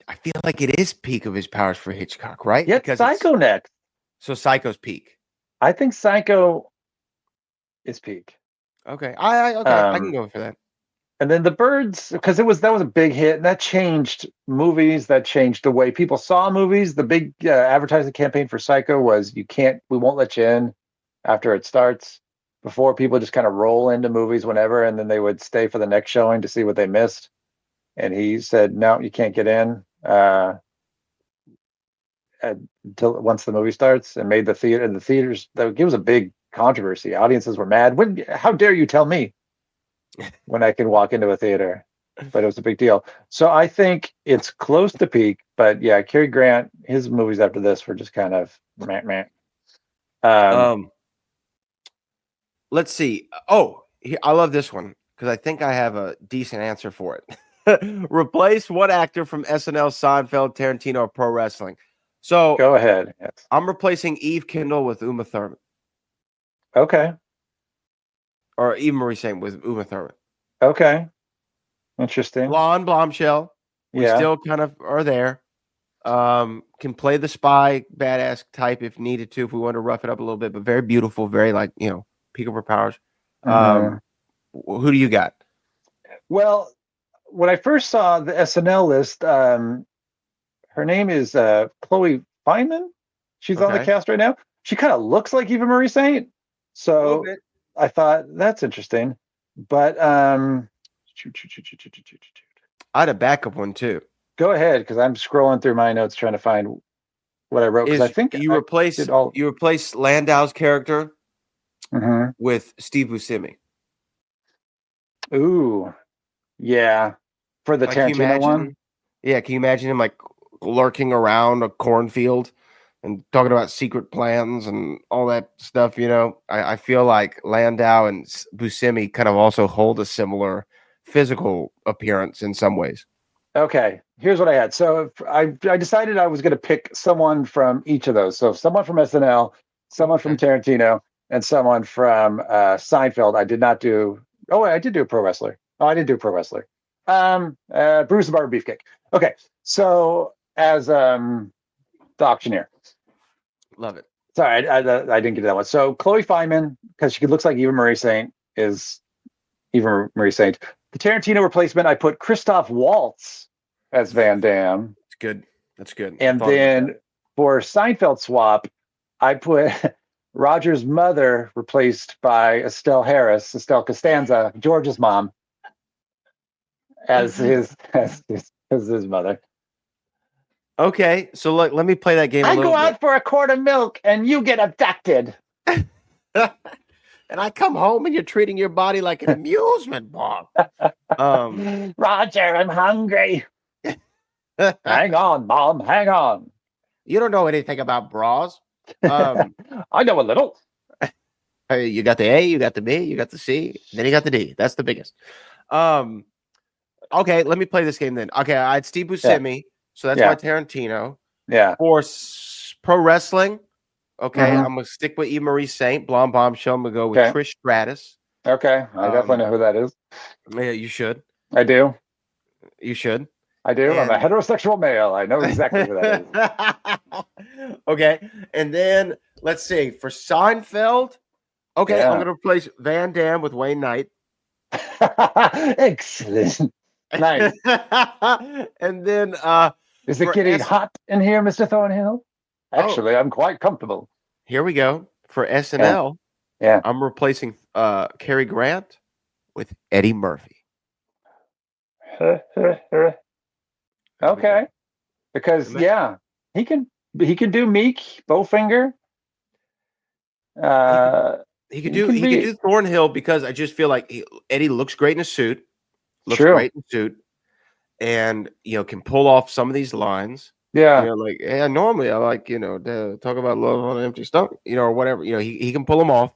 Speaker 3: I feel like it is peak of his powers for Hitchcock, right?
Speaker 8: Yeah, because Psycho next.
Speaker 3: So Psycho's peak.
Speaker 8: I think Psycho is peak.
Speaker 3: Okay, I can go for that.
Speaker 8: And then The Birds, because that was a big hit, and that changed movies. That changed the way people saw movies. The big advertising campaign for Psycho was we won't let you in after it starts. Before, people just kind of roll into movies whenever, and then they would stay for the next showing to see what they missed. And he said, "No, you can't get in until once the movie starts." And made the theaters. It was a big controversy. Audiences were mad. How dare you tell me when I can walk into a theater? But it was a big deal. So I think it's close to peak. But yeah, Cary Grant, his movies after this were just kind of meh.
Speaker 3: Let's see. Oh, I love this one because I think I have a decent answer for it. Replace what actor from SNL, Seinfeld, Tarantino, or pro wrestling? So
Speaker 8: go ahead. Yes.
Speaker 3: I'm replacing Eve Kendall with Uma Thurman.
Speaker 8: Okay.
Speaker 3: Or Eve Marie Saint with Uma Thurman.
Speaker 8: Okay. Interesting.
Speaker 3: Blonde, bombshell. We still kind of are there. Can play the spy, badass type if needed to, if we want to rough it up a little bit, but very beautiful, very peak of her powers.
Speaker 8: Mhm.
Speaker 3: Who do you got?
Speaker 8: Well, when I first saw the SNL list, her name is Chloe Fineman. She's on the
Speaker 3: Okay.
Speaker 8: cast right now. She kind of looks like Eva Marie Saint.
Speaker 3: A little
Speaker 8: So
Speaker 3: bit.
Speaker 8: I thought that's interesting. But
Speaker 3: I had a backup one too.
Speaker 8: go ahead, because I'm scrolling through my notes trying to find what I wrote. Because I
Speaker 3: Is
Speaker 8: think I did all.
Speaker 3: you replace Landau's character
Speaker 8: Mhm.
Speaker 3: with Steve Buscemi?
Speaker 8: Ooh, yeah. For the
Speaker 3: Like, can you
Speaker 8: Tarantino one?
Speaker 3: imagine? Yeah, can you imagine him like lurking around a cornfield and talking about secret plans and all that stuff? You know, I feel like Landau and Buscemi kind of also hold a similar physical appearance in some ways.
Speaker 8: Okay, here's what I had. So I decided I was going to pick someone from each of those. So someone from SNL, someone from
Speaker 3: Okay.
Speaker 8: Tarantino, and someone from Seinfeld. I did not do. Oh, I did do a pro wrestler. Oh, I did do a pro wrestler. Bruce the Barber Beefcake. Okay, so as the auctioneer.
Speaker 3: Love it.
Speaker 8: Sorry, I didn't get that one. So Chloe Fineman, because she looks like Eva Marie Saint, is Eva Marie Saint. The Tarantino replacement, I put Christoph Waltz as Van Damme.
Speaker 3: It's good. That's good. I
Speaker 8: And
Speaker 3: thought about
Speaker 8: then
Speaker 3: that.
Speaker 8: for Seinfeld swap, I put Roger's mother replaced by Estelle Costanza, George's mom, as his mother.
Speaker 3: Okay, so let me play that game a
Speaker 8: I
Speaker 3: little
Speaker 8: go
Speaker 3: bit.
Speaker 8: out for a quart of milk and you get abducted.
Speaker 3: And I come home and you're treating your body like an amusement park.
Speaker 8: Roger, I'm hungry. Hang on, Mom, hang on.
Speaker 3: You don't know anything about bras. Um,
Speaker 8: I know a little.
Speaker 3: Hey, you got the A, you got the B, you got the C, then you got the D. That's the biggest. Okay, let me play this game then. Okay, I had Steve Buscemi, so that's
Speaker 8: Yeah.
Speaker 3: my Tarantino.
Speaker 8: Yeah.
Speaker 3: For pro wrestling, okay,
Speaker 8: Mhm.
Speaker 3: I'm gonna stick with Eva Marie Saint, Blonde Bombshell. I'm gonna go with
Speaker 8: Okay.
Speaker 3: Trish Stratus.
Speaker 8: Okay, I definitely know who that is.
Speaker 3: Yeah, you should.
Speaker 8: I do.
Speaker 3: You should.
Speaker 8: I do. I'm a
Speaker 3: And
Speaker 8: heterosexual male. I know exactly who that is.
Speaker 3: Okay, and then let's see for Seinfeld. Okay,
Speaker 8: Yeah.
Speaker 3: I'm gonna replace Van Damme with Wayne Knight.
Speaker 8: Excellent. Nice.
Speaker 3: And then
Speaker 8: Is it
Speaker 3: for
Speaker 8: getting hot in here, Mr. Thornhill? Actually, I'm quite comfortable.
Speaker 3: here we go. For SNL,
Speaker 8: Yeah.
Speaker 3: I'm replacing Cary Grant with Eddie Murphy.
Speaker 8: Okay. Because he can do Meek, Bowfinger.
Speaker 3: He could do Thornhill because I just feel like Eddie looks great in a suit. Looks
Speaker 8: True.
Speaker 3: great in a suit. And can pull off some of these lines.
Speaker 8: Yeah.
Speaker 3: Like, yeah, normally I like, to talk about love on an empty stomach, or whatever. He can pull them off.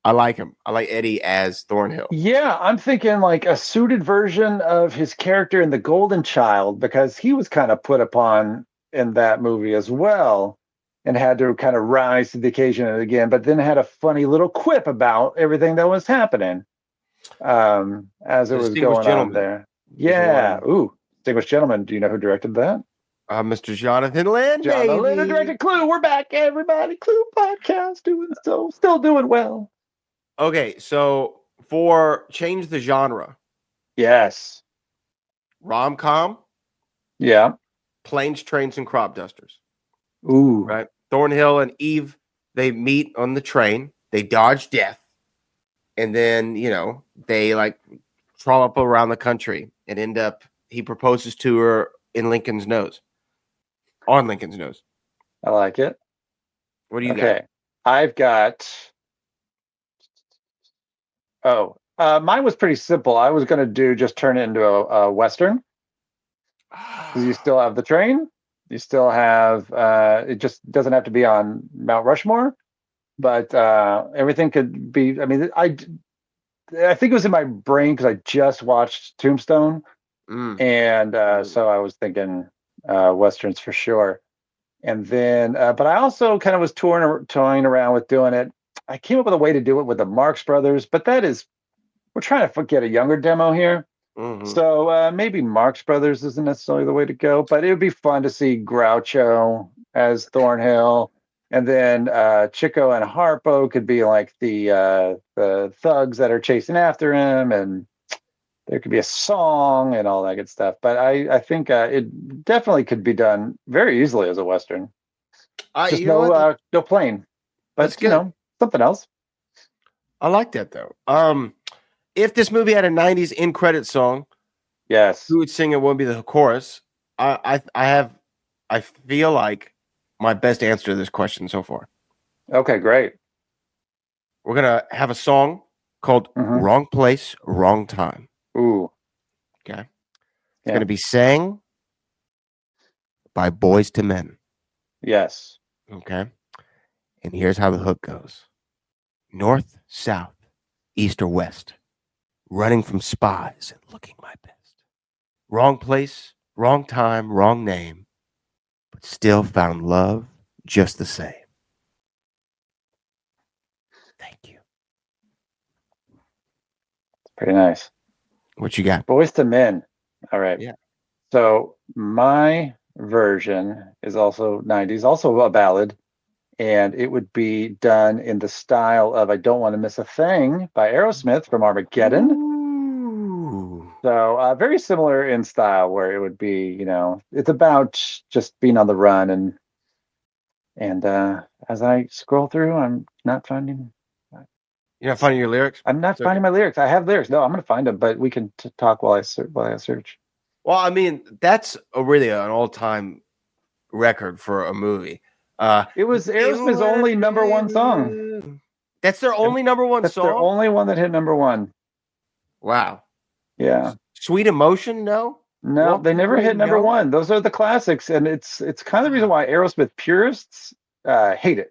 Speaker 3: I like him. I like Eddie as Thornhill.
Speaker 8: Yeah, I'm thinking like a suited version of his character in The Golden Child, because he was kind of put upon in that movie as well and had to kind of rise to the occasion again, but then had a funny little quip about everything that was happening as it was going on there. Yeah. Ooh, Distinguished Gentleman. Do you know who directed that?
Speaker 3: Mr. Jonathan Lynn.
Speaker 8: Jonathan Lynn, who directed Clue. We're back, everybody. Clue podcast still doing well.
Speaker 3: Okay, so for change the genre.
Speaker 8: Yes.
Speaker 3: Rom-com.
Speaker 8: Yeah.
Speaker 3: Planes, Trains, and Crop Dusters.
Speaker 8: Ooh.
Speaker 3: Right. Thornhill and Eve, they meet on the train. They dodge death. And then, they like trollop around the country and end up, he proposes to her in Lincoln's nose. On Lincoln's nose.
Speaker 8: I like it.
Speaker 3: What do you got?
Speaker 8: Okay. I've got. Oh, mine was pretty simple. I was going to just turn it into a Western. You still have the train. You still have. It just doesn't have to be on Mount Rushmore, but everything could be. I mean, I think it was in my brain because I just watched Tombstone, and so I was thinking Westerns for sure. And then, but I also kind of was toying around with doing it. I came up with a way to do it with the Marx Brothers, but we're trying to get a younger demo here.
Speaker 3: Mm-hmm.
Speaker 8: So maybe Marx Brothers isn't necessarily the way to go, but it would be fun to see Groucho as Thornhill, And then Chico and Harpo could be like the thugs that are chasing after him, and there could be a song and all that good stuff. But I think it definitely could be done very easily as a Western. Just
Speaker 3: You know what?
Speaker 8: no plane,
Speaker 3: That's
Speaker 8: but
Speaker 3: good.
Speaker 8: something else.
Speaker 3: I like that though. If this movie had a '90s in credit song,
Speaker 8: Yes.
Speaker 3: who would sing it? Would be the chorus. I feel like my best answer to this question so far.
Speaker 8: Okay, great.
Speaker 3: We're gonna have a song called "Wrong Place, Wrong Time."
Speaker 8: Ooh.
Speaker 3: Okay. It's gonna be sang by Boys to Men.
Speaker 8: Yes.
Speaker 3: Okay. And here's how the hook goes: north, south, east, or west, running from spies and looking my best. Wrong place, wrong time, wrong name, but still found love just the same. Thank you.
Speaker 8: Pretty nice.
Speaker 3: What you got?
Speaker 8: Boys to Men. All right.
Speaker 3: Yeah.
Speaker 8: So my version is also 90s, also a ballad, and it would be done in the style of I Don't Want to Miss a Thing by Aerosmith from Armageddon.
Speaker 3: Ooh.
Speaker 8: So very similar in style, where it would be, it's about just being on the run, and as I scroll through, I'm not finding.
Speaker 3: You're not finding your lyrics?
Speaker 8: I'm not finding my lyrics. I have lyrics. No, I'm going to find them, but we can talk while I search.
Speaker 3: Well, I mean, that's really an all-time record for a movie.
Speaker 8: It was Aerosmith's only number one song.
Speaker 3: That's their only number one
Speaker 8: That's
Speaker 3: song?
Speaker 8: their only one that hit number one.
Speaker 3: Wow.
Speaker 8: Yeah.
Speaker 3: Sweet Emotion, no?
Speaker 8: No, they never hit number one. Those are the classics, and it's kind of the reason why Aerosmith purists hate it.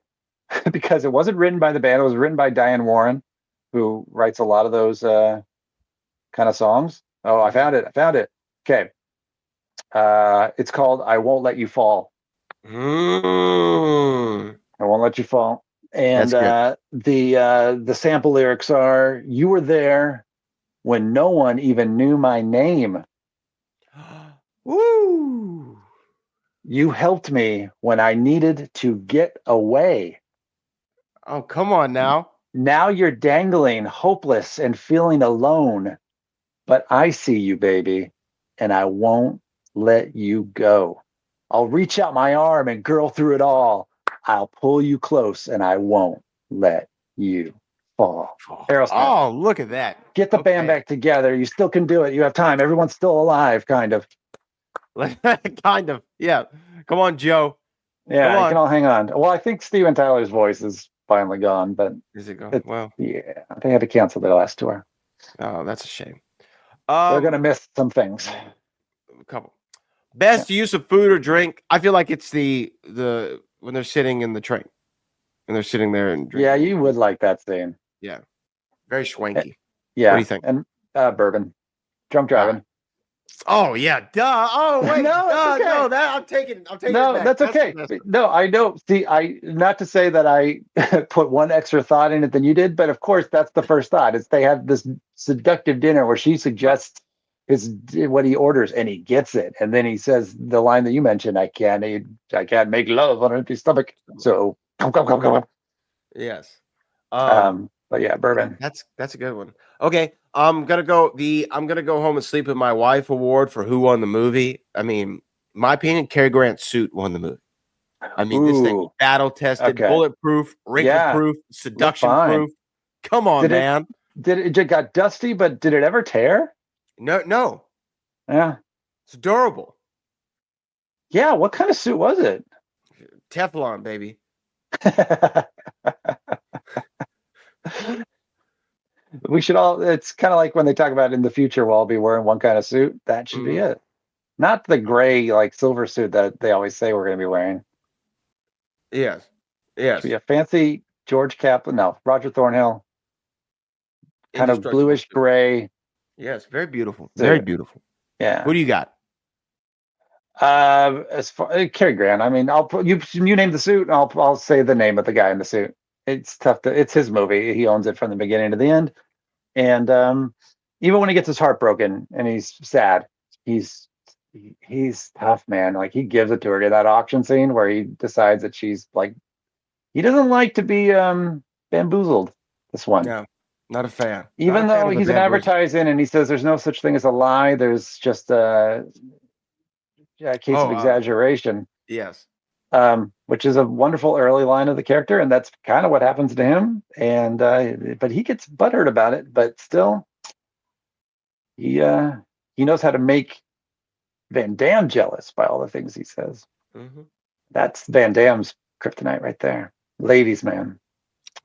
Speaker 8: Because it wasn't written by the band. It was written by Diane Warren, who writes a lot of those kind of songs. Oh, I found it. Okay. It's called I Won't Let You Fall. I Won't Let You Fall. And the sample lyrics are, you were there when no one even knew my name.
Speaker 3: Woo!
Speaker 8: You helped me when I needed to get away.
Speaker 3: Oh, come on now.
Speaker 8: Now you're dangling, hopeless, and feeling alone. But I see you, baby, and I won't let you go. I'll reach out my arm and girl through it all. I'll pull you close, and I won't let you fall. Aerosmith.
Speaker 3: Oh, look at that.
Speaker 8: Get the band back together. You still can do it. You have time. Everyone's still alive, kind of.
Speaker 3: Kind of. Yeah. Come on, Joe.
Speaker 8: Yeah, you can all hang on. Well, I think Steven Tyler's voice is finally gone, but
Speaker 3: is it gone? Well,
Speaker 8: yeah, they had to cancel their last tour.
Speaker 3: Oh, that's a shame.
Speaker 8: They're gonna miss some things.
Speaker 3: A couple. Best use of food or drink. I feel like it's the when they're sitting in the train and they're sitting there and drinking.
Speaker 8: Yeah, you would like that scene.
Speaker 3: Yeah, very swanky.
Speaker 8: Yeah.
Speaker 3: What do you think?
Speaker 8: And bourbon, drunk driving.
Speaker 3: Oh yeah, duh. Oh wait,
Speaker 8: no, okay.
Speaker 3: No, that I'm taking.
Speaker 8: No, that's okay. No, I know. See, not to say that I put one extra thought in it than you did, but of course that's the first thought. It's they have this seductive dinner where she suggests what he orders, and he gets it, and then he says the line that you mentioned: "I can't make love on an empty stomach." So come.
Speaker 3: Yes.
Speaker 8: But yeah, bourbon.
Speaker 3: That's a good one. Okay, I'm gonna go home and sleep with my wife award for who won the movie. I mean, my opinion, Cary Grant's suit won the movie. I mean, this thing battle tested, bulletproof, wrinkle proof, seduction proof. Come on, man.
Speaker 8: It got dusty, but did it ever tear?
Speaker 3: No.
Speaker 8: Yeah.
Speaker 3: It's durable.
Speaker 8: Yeah, what kind of suit was it?
Speaker 3: Teflon, baby.
Speaker 8: We should all, it's kind of like when they talk about in the future, we'll all be wearing one kind of suit. That should be it. Not the gray, like silver suit that they always say we're going to be wearing.
Speaker 3: Yes.
Speaker 8: Should be a fancy Roger Thornhill. Kind of bluish gray.
Speaker 3: Yes, very beautiful. Very beautiful.
Speaker 8: Yeah.
Speaker 3: Who do you got?
Speaker 8: As far Cary Grant. I mean, I'll put you name the suit, and I'll say the name of the guy in the suit. It's tough it's his movie. He owns it from the beginning to the end. And even when he gets his heart broken and he's sad, he's tough, man. Like he gives it to her in that auction scene where he decides that she's like he doesn't like to be bamboozled. This one.
Speaker 3: No, not a fan.
Speaker 8: Even
Speaker 3: Not a fan
Speaker 8: though
Speaker 3: of the
Speaker 8: he's an
Speaker 3: bamboozle.
Speaker 8: advertising and he says there's no such thing as a lie, there's just a case of exaggeration,
Speaker 3: Yes.
Speaker 8: which is a wonderful early line of the character, and that's kind of what happens to him. And but he gets butthurt about it, but still, he knows how to make Van Damme jealous by all the things he says.
Speaker 3: Mm-hmm.
Speaker 8: That's Van Damme's kryptonite right there. Ladies, man.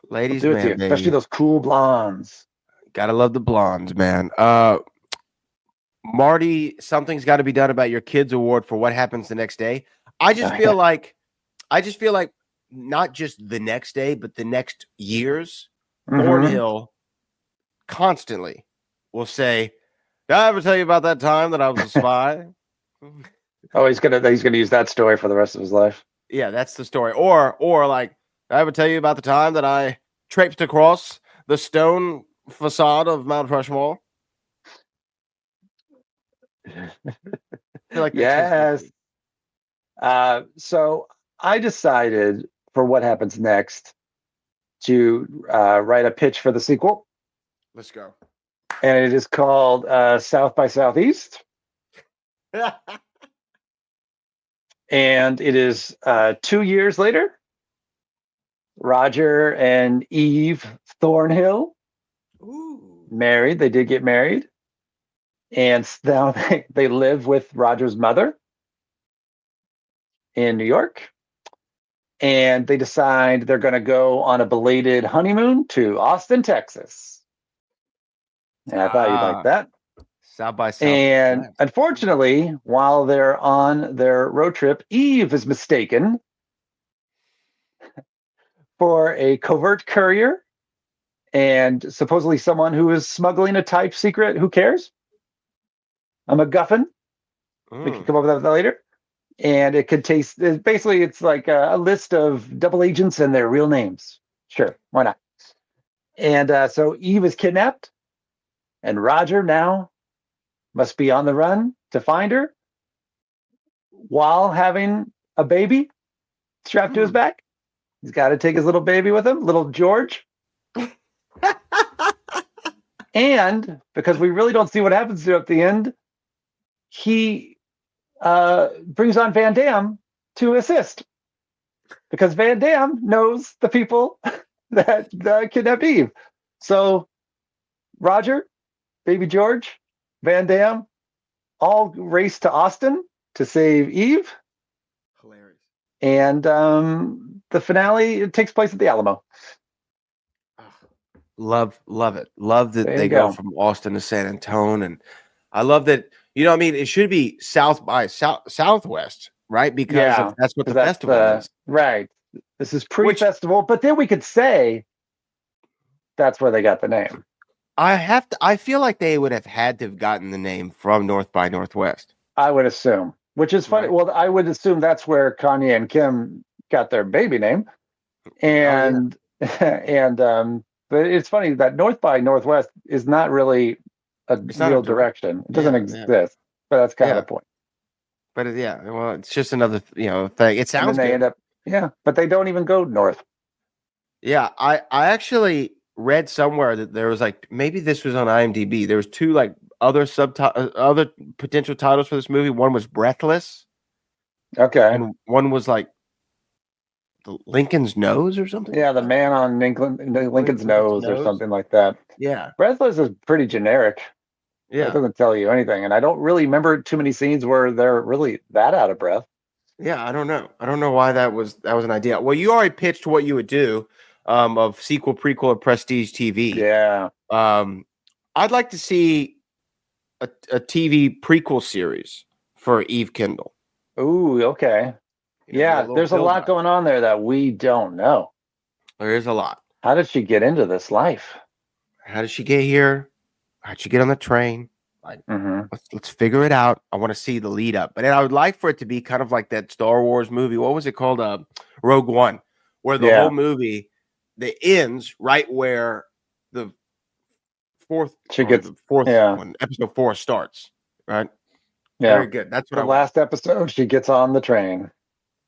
Speaker 3: Ladies,
Speaker 8: Do it to you,
Speaker 3: man, baby.
Speaker 8: especially those cool blondes.
Speaker 3: Gotta love the blondes, man. Marty, something's got to be done about your kids' award for what happens the next day. I just feel like not just the next day, but the next years, Thornhill constantly will say, "Did I ever tell you about that time that I was a spy?"
Speaker 8: Oh, he's gonna use that story for the rest of his life.
Speaker 3: Yeah, that's the story. Or like, "Did I ever tell you about the time that I traipsed across the stone facade of Mount Rushmore?" I feel like
Speaker 8: Yes. So I decided for what happens next to write a pitch for the sequel,
Speaker 3: Let's go.
Speaker 8: and it is called South by Southeast, and it is 2 years later. Roger and Eve Thornhill married. They did get married. And now they live with Roger's mother in New York. And they decide they're going to go on a belated honeymoon to Austin, Texas. And I thought you'd like that.
Speaker 3: South by South.
Speaker 8: And unfortunately, while they're on their road trip, Eve is mistaken for a covert courier and supposedly someone who is smuggling a type secret. Who cares? A MacGuffin. We can come up with that later. And it could taste, basically, it's like a list of double agents and their real names. Sure, why not? And so Eve is kidnapped, and Roger now must be on the run to find her while having a baby strapped to his back. He's got to take his little baby with him, little George. And because we really don't see what happens to him at the end, he brings on Van Damme to assist, because Van Damme knows the people that kidnapped Eve. So Roger, baby George, Van Damme all race to Austin to save Eve.
Speaker 3: Hilarious.
Speaker 8: And the finale, it takes place at the Alamo.
Speaker 3: Love it. Love that
Speaker 8: There
Speaker 3: they
Speaker 8: you
Speaker 3: go
Speaker 8: go.
Speaker 3: from Austin to San Antonio, and I love that. You know, what I mean, it should be South by Southwest, right? Because that's what the festival is.
Speaker 8: Right. This is pre-festival, but then we could say that's where they got the name.
Speaker 3: I feel like they would have had to have gotten the name from North by Northwest.
Speaker 8: I would assume, which is funny.
Speaker 3: Right.
Speaker 8: Well, I would assume that's where Kanye and Kim got their baby name, and but it's funny that North by Northwest is not really a real direction. It doesn't exist, but that's kind of the point.
Speaker 3: But well, it's just another thing. It sounds
Speaker 8: and then they
Speaker 3: good.
Speaker 8: end up, but they don't even go north.
Speaker 3: Yeah, I actually read somewhere that there was like, maybe this was on IMDb. There was two like other potential titles for this movie. One was Breathless.
Speaker 8: Okay.
Speaker 3: And one was like Lincoln's Nose or something.
Speaker 8: Yeah, the man on Lincoln's nose or something like that.
Speaker 3: Yeah.
Speaker 8: Breathless is pretty generic.
Speaker 3: Yeah.
Speaker 8: It doesn't tell you anything. And I don't really remember too many scenes where they're really that out of breath.
Speaker 3: Yeah, I don't know. I don't know why that was an idea. Well, you already pitched what you would do of sequel, prequel, or prestige TV.
Speaker 8: Yeah.
Speaker 3: I'd like to see a TV prequel series for Eve Kendall.
Speaker 8: Ooh, okay. Yeah, there's a lot going on there that we don't know.
Speaker 3: There is a lot.
Speaker 8: How did she get into this life?
Speaker 3: How did she get here? How'd she get on the train? Like, let's figure it out. I want to see the lead up, but I would like for it to be kind of like that Star Wars movie. What was it called? Rogue One, where the whole movie that ends right where the fourth one, episode 4 starts. Right.
Speaker 8: Yeah.
Speaker 3: Very good. That's what
Speaker 8: the last episode. She gets on the train.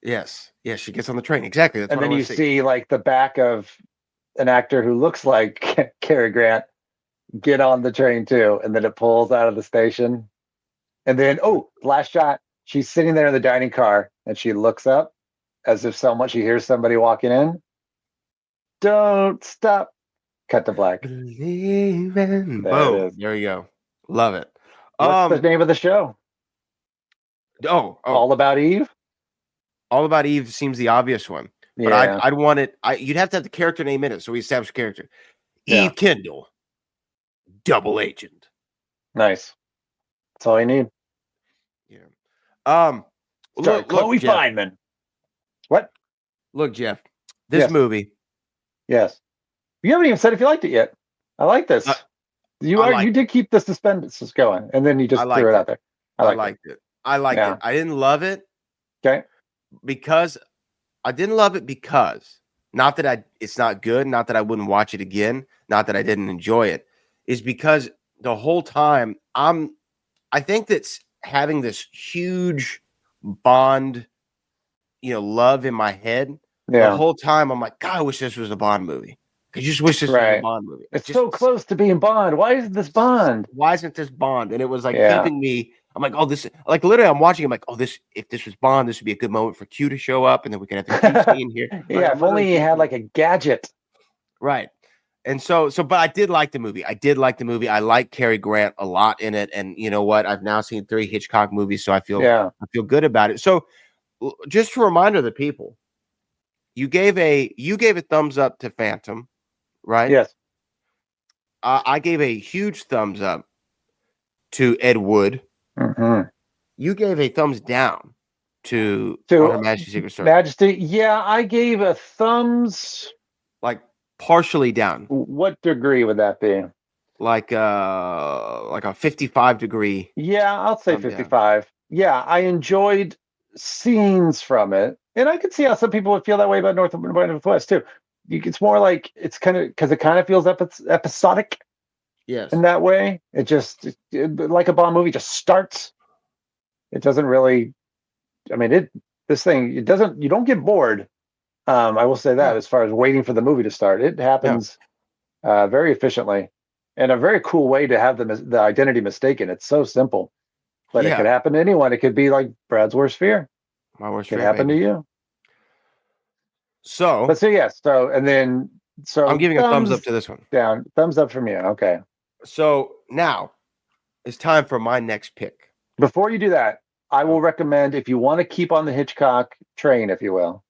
Speaker 3: Yes. Yes, she gets on the train. Exactly. That's
Speaker 8: And
Speaker 3: what I
Speaker 8: then you
Speaker 3: want to see.
Speaker 8: see like the back of an actor who looks like Cary Grant get on the train too, and then it pulls out of the station. And then, last shot, she's sitting there in the dining car and she looks up as if she hears somebody walking in. Don't stop. Cut to black.
Speaker 3: Believing.
Speaker 8: There it
Speaker 3: Boom.
Speaker 8: is.
Speaker 3: There you go. Love it.
Speaker 8: What's the name of the show? All About Eve?
Speaker 3: All About Eve seems the obvious one. But
Speaker 8: Yeah.
Speaker 3: I'd want it. You'd have to have the character name in it, so we establish character.
Speaker 8: Yeah.
Speaker 3: Eve Kendall, double agent.
Speaker 8: Nice. That's all you need.
Speaker 3: Yeah. Look,
Speaker 8: Chloe
Speaker 3: Jeff.
Speaker 8: Fineman. What?
Speaker 3: Look, Jeff. This movie.
Speaker 8: Yes. You haven't even said if you liked it yet. I like this. You did keep the suspense going, and then you just threw it out there.
Speaker 3: I liked it. I liked it. I didn't love it.
Speaker 8: Okay.
Speaker 3: Because not that it's not good, not that I wouldn't watch it again, not that I didn't enjoy it, is because the whole time I think that's having this huge Bond, love in my head.
Speaker 8: Yeah.
Speaker 3: The whole time I'm like, God, I wish this was a Bond movie. I just wish this was a Bond movie.
Speaker 8: It's so close to being Bond. Why isn't this Bond?
Speaker 3: Why isn't this Bond? And it was like keeping me. I'm like, like literally, I'm watching. I'm like, if this was Bond, this would be a good moment for Q to show up, and then we could have the Q scene here.
Speaker 8: Yeah, if only he had like a gadget.
Speaker 3: Right. And but I did like the movie. I like Cary Grant a lot in it. And you know what? I've now seen 3 Hitchcock movies, so I feel good about it. So just a reminder to the people, you gave a thumbs up to Phantom, right?
Speaker 8: Yes.
Speaker 3: I gave a huge thumbs up to Ed Wood.
Speaker 8: Mm-hmm.
Speaker 3: You gave a thumbs down to Her Majesty's Secret Service.
Speaker 8: Majesty, yeah, I gave a thumbs.
Speaker 3: Like partially down.
Speaker 8: What degree would that be?
Speaker 3: Like a 55 degree.
Speaker 8: Yeah, I'll say 55. Down. Yeah, I enjoyed scenes from it, and I could see how some people would feel that way about Northwest too. It's more like it's kind of because it kind of feels episodic.
Speaker 3: Yes.
Speaker 8: In that way, it just like a Bond movie just starts. It doesn't really. I mean, it doesn't. You don't get bored. I will say that as far as waiting for the movie to start, it happens very efficiently, and a very cool way to have the identity mistaken. It's so simple, but it could happen to anyone. It could be like Brad's worst fear.
Speaker 3: My worst fear.
Speaker 8: It could happen to you.
Speaker 3: So,
Speaker 8: I'm
Speaker 3: giving a thumbs up to this one.
Speaker 8: Down, thumbs up from you. Okay.
Speaker 3: So now it's time for my next pick.
Speaker 8: Before you do that, I will recommend, if you want to keep on the Hitchcock train, if you will,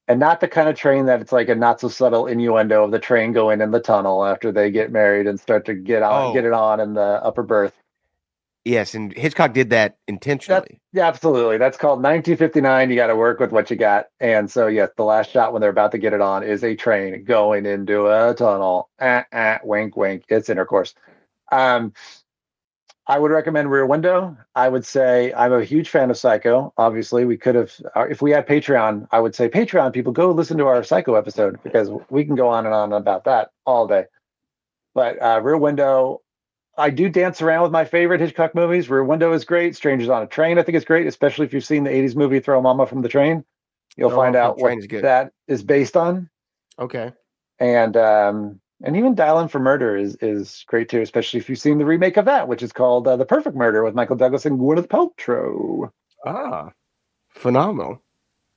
Speaker 8: and not the kind of train that it's like a not so subtle innuendo of the train going in the tunnel after they get married and start to get it on in the upper berth.
Speaker 3: Yes, and Hitchcock did that intentionally.
Speaker 8: Absolutely. That's called 1959. You got to work with what you got. And so, yes, the last shot when they're about to get it on is a train going into a tunnel. Wink, wink. It's intercourse. I would recommend Rear Window. I would say I'm a huge fan of Psycho. Obviously, we could have, if we had Patreon, I would say Patreon people, go listen to our Psycho episode because we can go on and on about that all day. But Rear Window, I do dance around with my favorite Hitchcock movies. Rear Window is great. Strangers on a Train, I think it's great, especially if you've seen the 80s movie Throw Mama from the Train. You'll find out what that is based on.
Speaker 3: Okay.
Speaker 8: And even Dial In for Murder is great too, especially if you've seen the remake of that, which is called The Perfect Murder with Michael Douglas and Gwyneth Paltrow.
Speaker 3: Ah, phenomenal.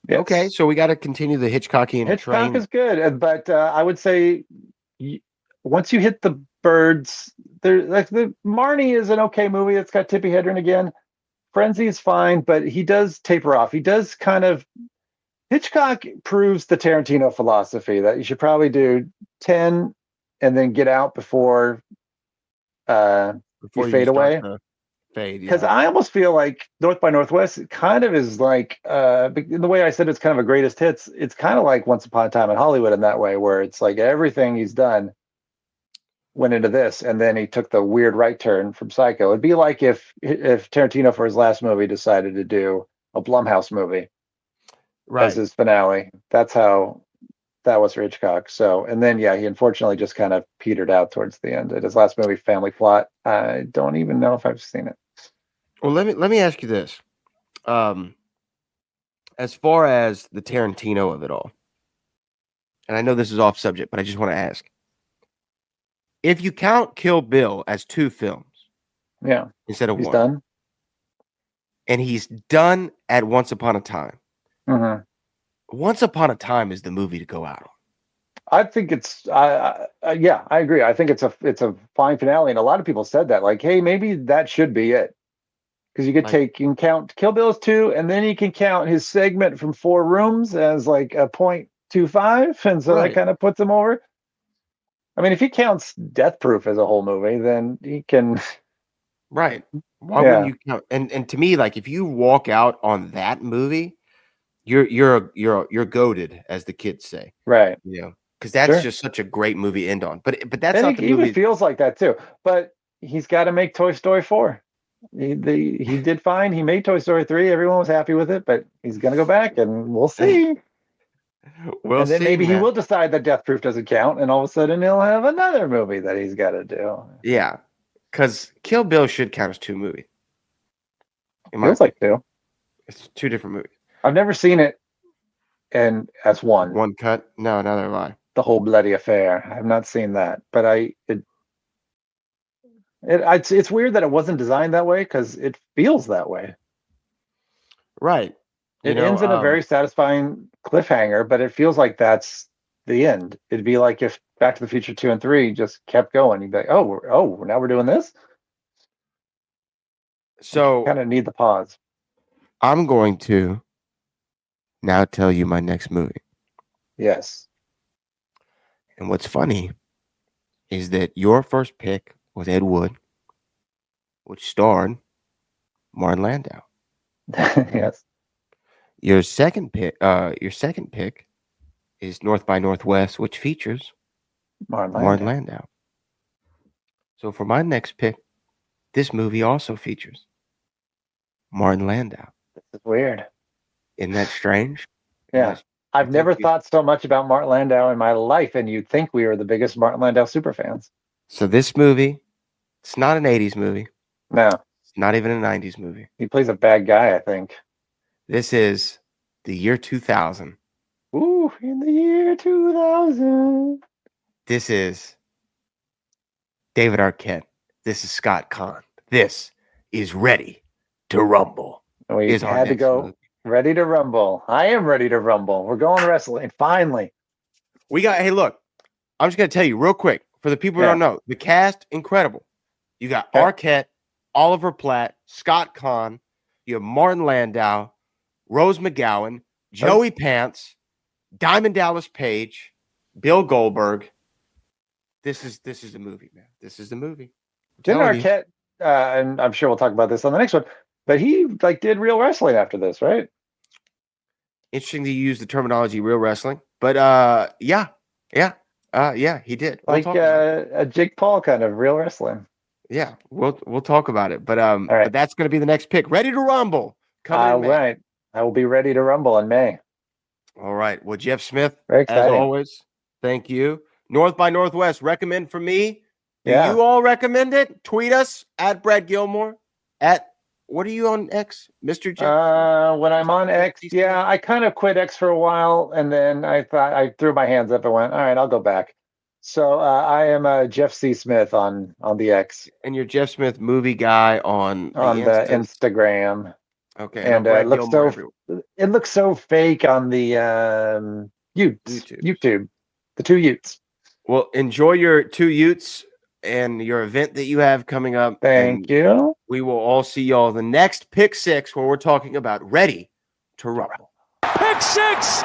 Speaker 8: Yes.
Speaker 3: Okay, so we got to continue the Hitchcockian train.
Speaker 8: Hitchcock is good, but I would say once you hit the birds, the Marnie is an okay movie. It's got Tippi Hedren again. Frenzy is fine, but he does taper off. He does Hitchcock proves the Tarantino philosophy that you should probably do 10 and then get out before you fade away. Because I almost feel like North by Northwest kind of is like, in the way I said, it's kind of a greatest hits. It's kind of like Once Upon a Time in Hollywood in that way, where it's like everything he's done went into this, and then he took the weird right turn from Psycho. It'd be like if Tarantino for his last movie decided to do a Blumhouse movie as his finale. That's how that was for Hitchcock. So, and then he unfortunately just kind of petered out towards the end. His last movie, Family Plot, I don't even know if I've seen it.
Speaker 3: Well, let me ask you this. as far as the Tarantino of it all, and I know this is off subject, but I just want to ask. If you count Kill Bill as 2 films instead of
Speaker 8: he's
Speaker 3: 1,
Speaker 8: done.
Speaker 3: and he's done at Once Upon a Time,
Speaker 8: Mm-hmm.
Speaker 3: Once Upon a Time is the movie to go out on.
Speaker 8: I think it's yeah, I agree. I think it's a fine finale, and a lot of people said that, like, hey, maybe that should be it, because you can count Kill Bill as 2, and then you can count his segment from 4 Rooms as like a 0.25, and so that kind of puts him over. I mean, if he counts Death Proof as a whole movie, then he can.
Speaker 3: Right. Why wouldn't you count? And to me, like, if you walk out on that movie, you're goated, as the kids say.
Speaker 8: Right.
Speaker 3: You know, because that's just such a great movie to end on. But that's
Speaker 8: and
Speaker 3: not the
Speaker 8: even
Speaker 3: movie.
Speaker 8: Feels like that too. But he's got to make Toy Story 4. He did fine. He made Toy Story 3. Everyone was happy with it, but he's gonna go back, and we'll see.
Speaker 3: And
Speaker 8: then maybe he will decide that Death Proof doesn't count, and all of a sudden he'll have another movie that he's got to do.
Speaker 3: Yeah, because Kill Bill should count as 2 movies.
Speaker 8: Feels like 2.
Speaker 3: It's 2 different movies.
Speaker 8: I've never seen it and as 1.
Speaker 3: 1 cut? No, neither have I.
Speaker 8: The Whole Bloody Affair. I have not seen that, but it's weird that it wasn't designed that way, because it feels that way.
Speaker 3: Right.
Speaker 8: It ends in a very satisfying cliffhanger, but it feels like that's the end. It'd be like if Back to the Future 2 and 3 just kept going. You'd be like, now we're doing this?
Speaker 3: So
Speaker 8: kind of need the pause.
Speaker 3: I'm going to now tell you my next movie.
Speaker 8: Yes.
Speaker 3: And what's funny is that your first pick was Ed Wood, which starred Martin Landau.
Speaker 8: Yes.
Speaker 3: Your second pick is North by Northwest, which features Martin Landau. So for my next pick, this movie also features Martin Landau.
Speaker 8: This is weird.
Speaker 3: Isn't that strange?
Speaker 8: Yeah. I've never thought so much about Martin Landau in my life, and you'd think we were the biggest Martin Landau superfans.
Speaker 3: So this movie, it's not an 80s movie.
Speaker 8: No.
Speaker 3: It's not even a 90s movie.
Speaker 8: He plays a bad guy, I think.
Speaker 3: This is the year 2000.
Speaker 8: Ooh, in the year 2000.
Speaker 3: This is David Arquette. This is Scott Conn. This is Ready to Rumble.
Speaker 8: We had to go movie. Ready to Rumble. I am ready to rumble. We're going wrestling, finally.
Speaker 3: Hey, look, I'm just going to tell you real quick, for the people who don't know, the cast, incredible. You got Arquette, Oliver Platt, Scott Conn, you have Martin Landau, Rose McGowan, Joey Pants, Diamond Dallas Page, Bill Goldberg. This is the movie, man. This is the movie.
Speaker 8: Didn't Arquette, and I'm sure we'll talk about this on the next one, but he did real wrestling after this, right?
Speaker 3: Interesting that you use the terminology real wrestling, but yeah, he did.
Speaker 8: Like a Jake Paul kind of real wrestling.
Speaker 3: Yeah, we'll talk about it, but but that's going to be the next pick. Ready to Rumble.
Speaker 8: All right. I will be ready to rumble in May.
Speaker 3: All right. Well, Jeff Smith,
Speaker 8: as
Speaker 3: always, thank you. North by Northwest, recommend for me. Do you all recommend it? Tweet us at Brad Gilmore. What are you on X, Mr. Jeff?
Speaker 8: When I'm on X, I kind of quit X for a while, and then I thought I threw my hands up and went, all right, I'll go back. So I am Jeff C. Smith on the X.
Speaker 3: And you're Jeff Smith movie guy on
Speaker 8: the Instagram.
Speaker 3: Okay,
Speaker 8: and it looks so fake on the YouTube. The 2 Utes.
Speaker 3: Well, enjoy your 2 Utes and your event that you have coming up.
Speaker 8: Thank you.
Speaker 3: We will all see y'all the next Pick 6, where we're talking about Ready to Rumble.
Speaker 2: Pick 6.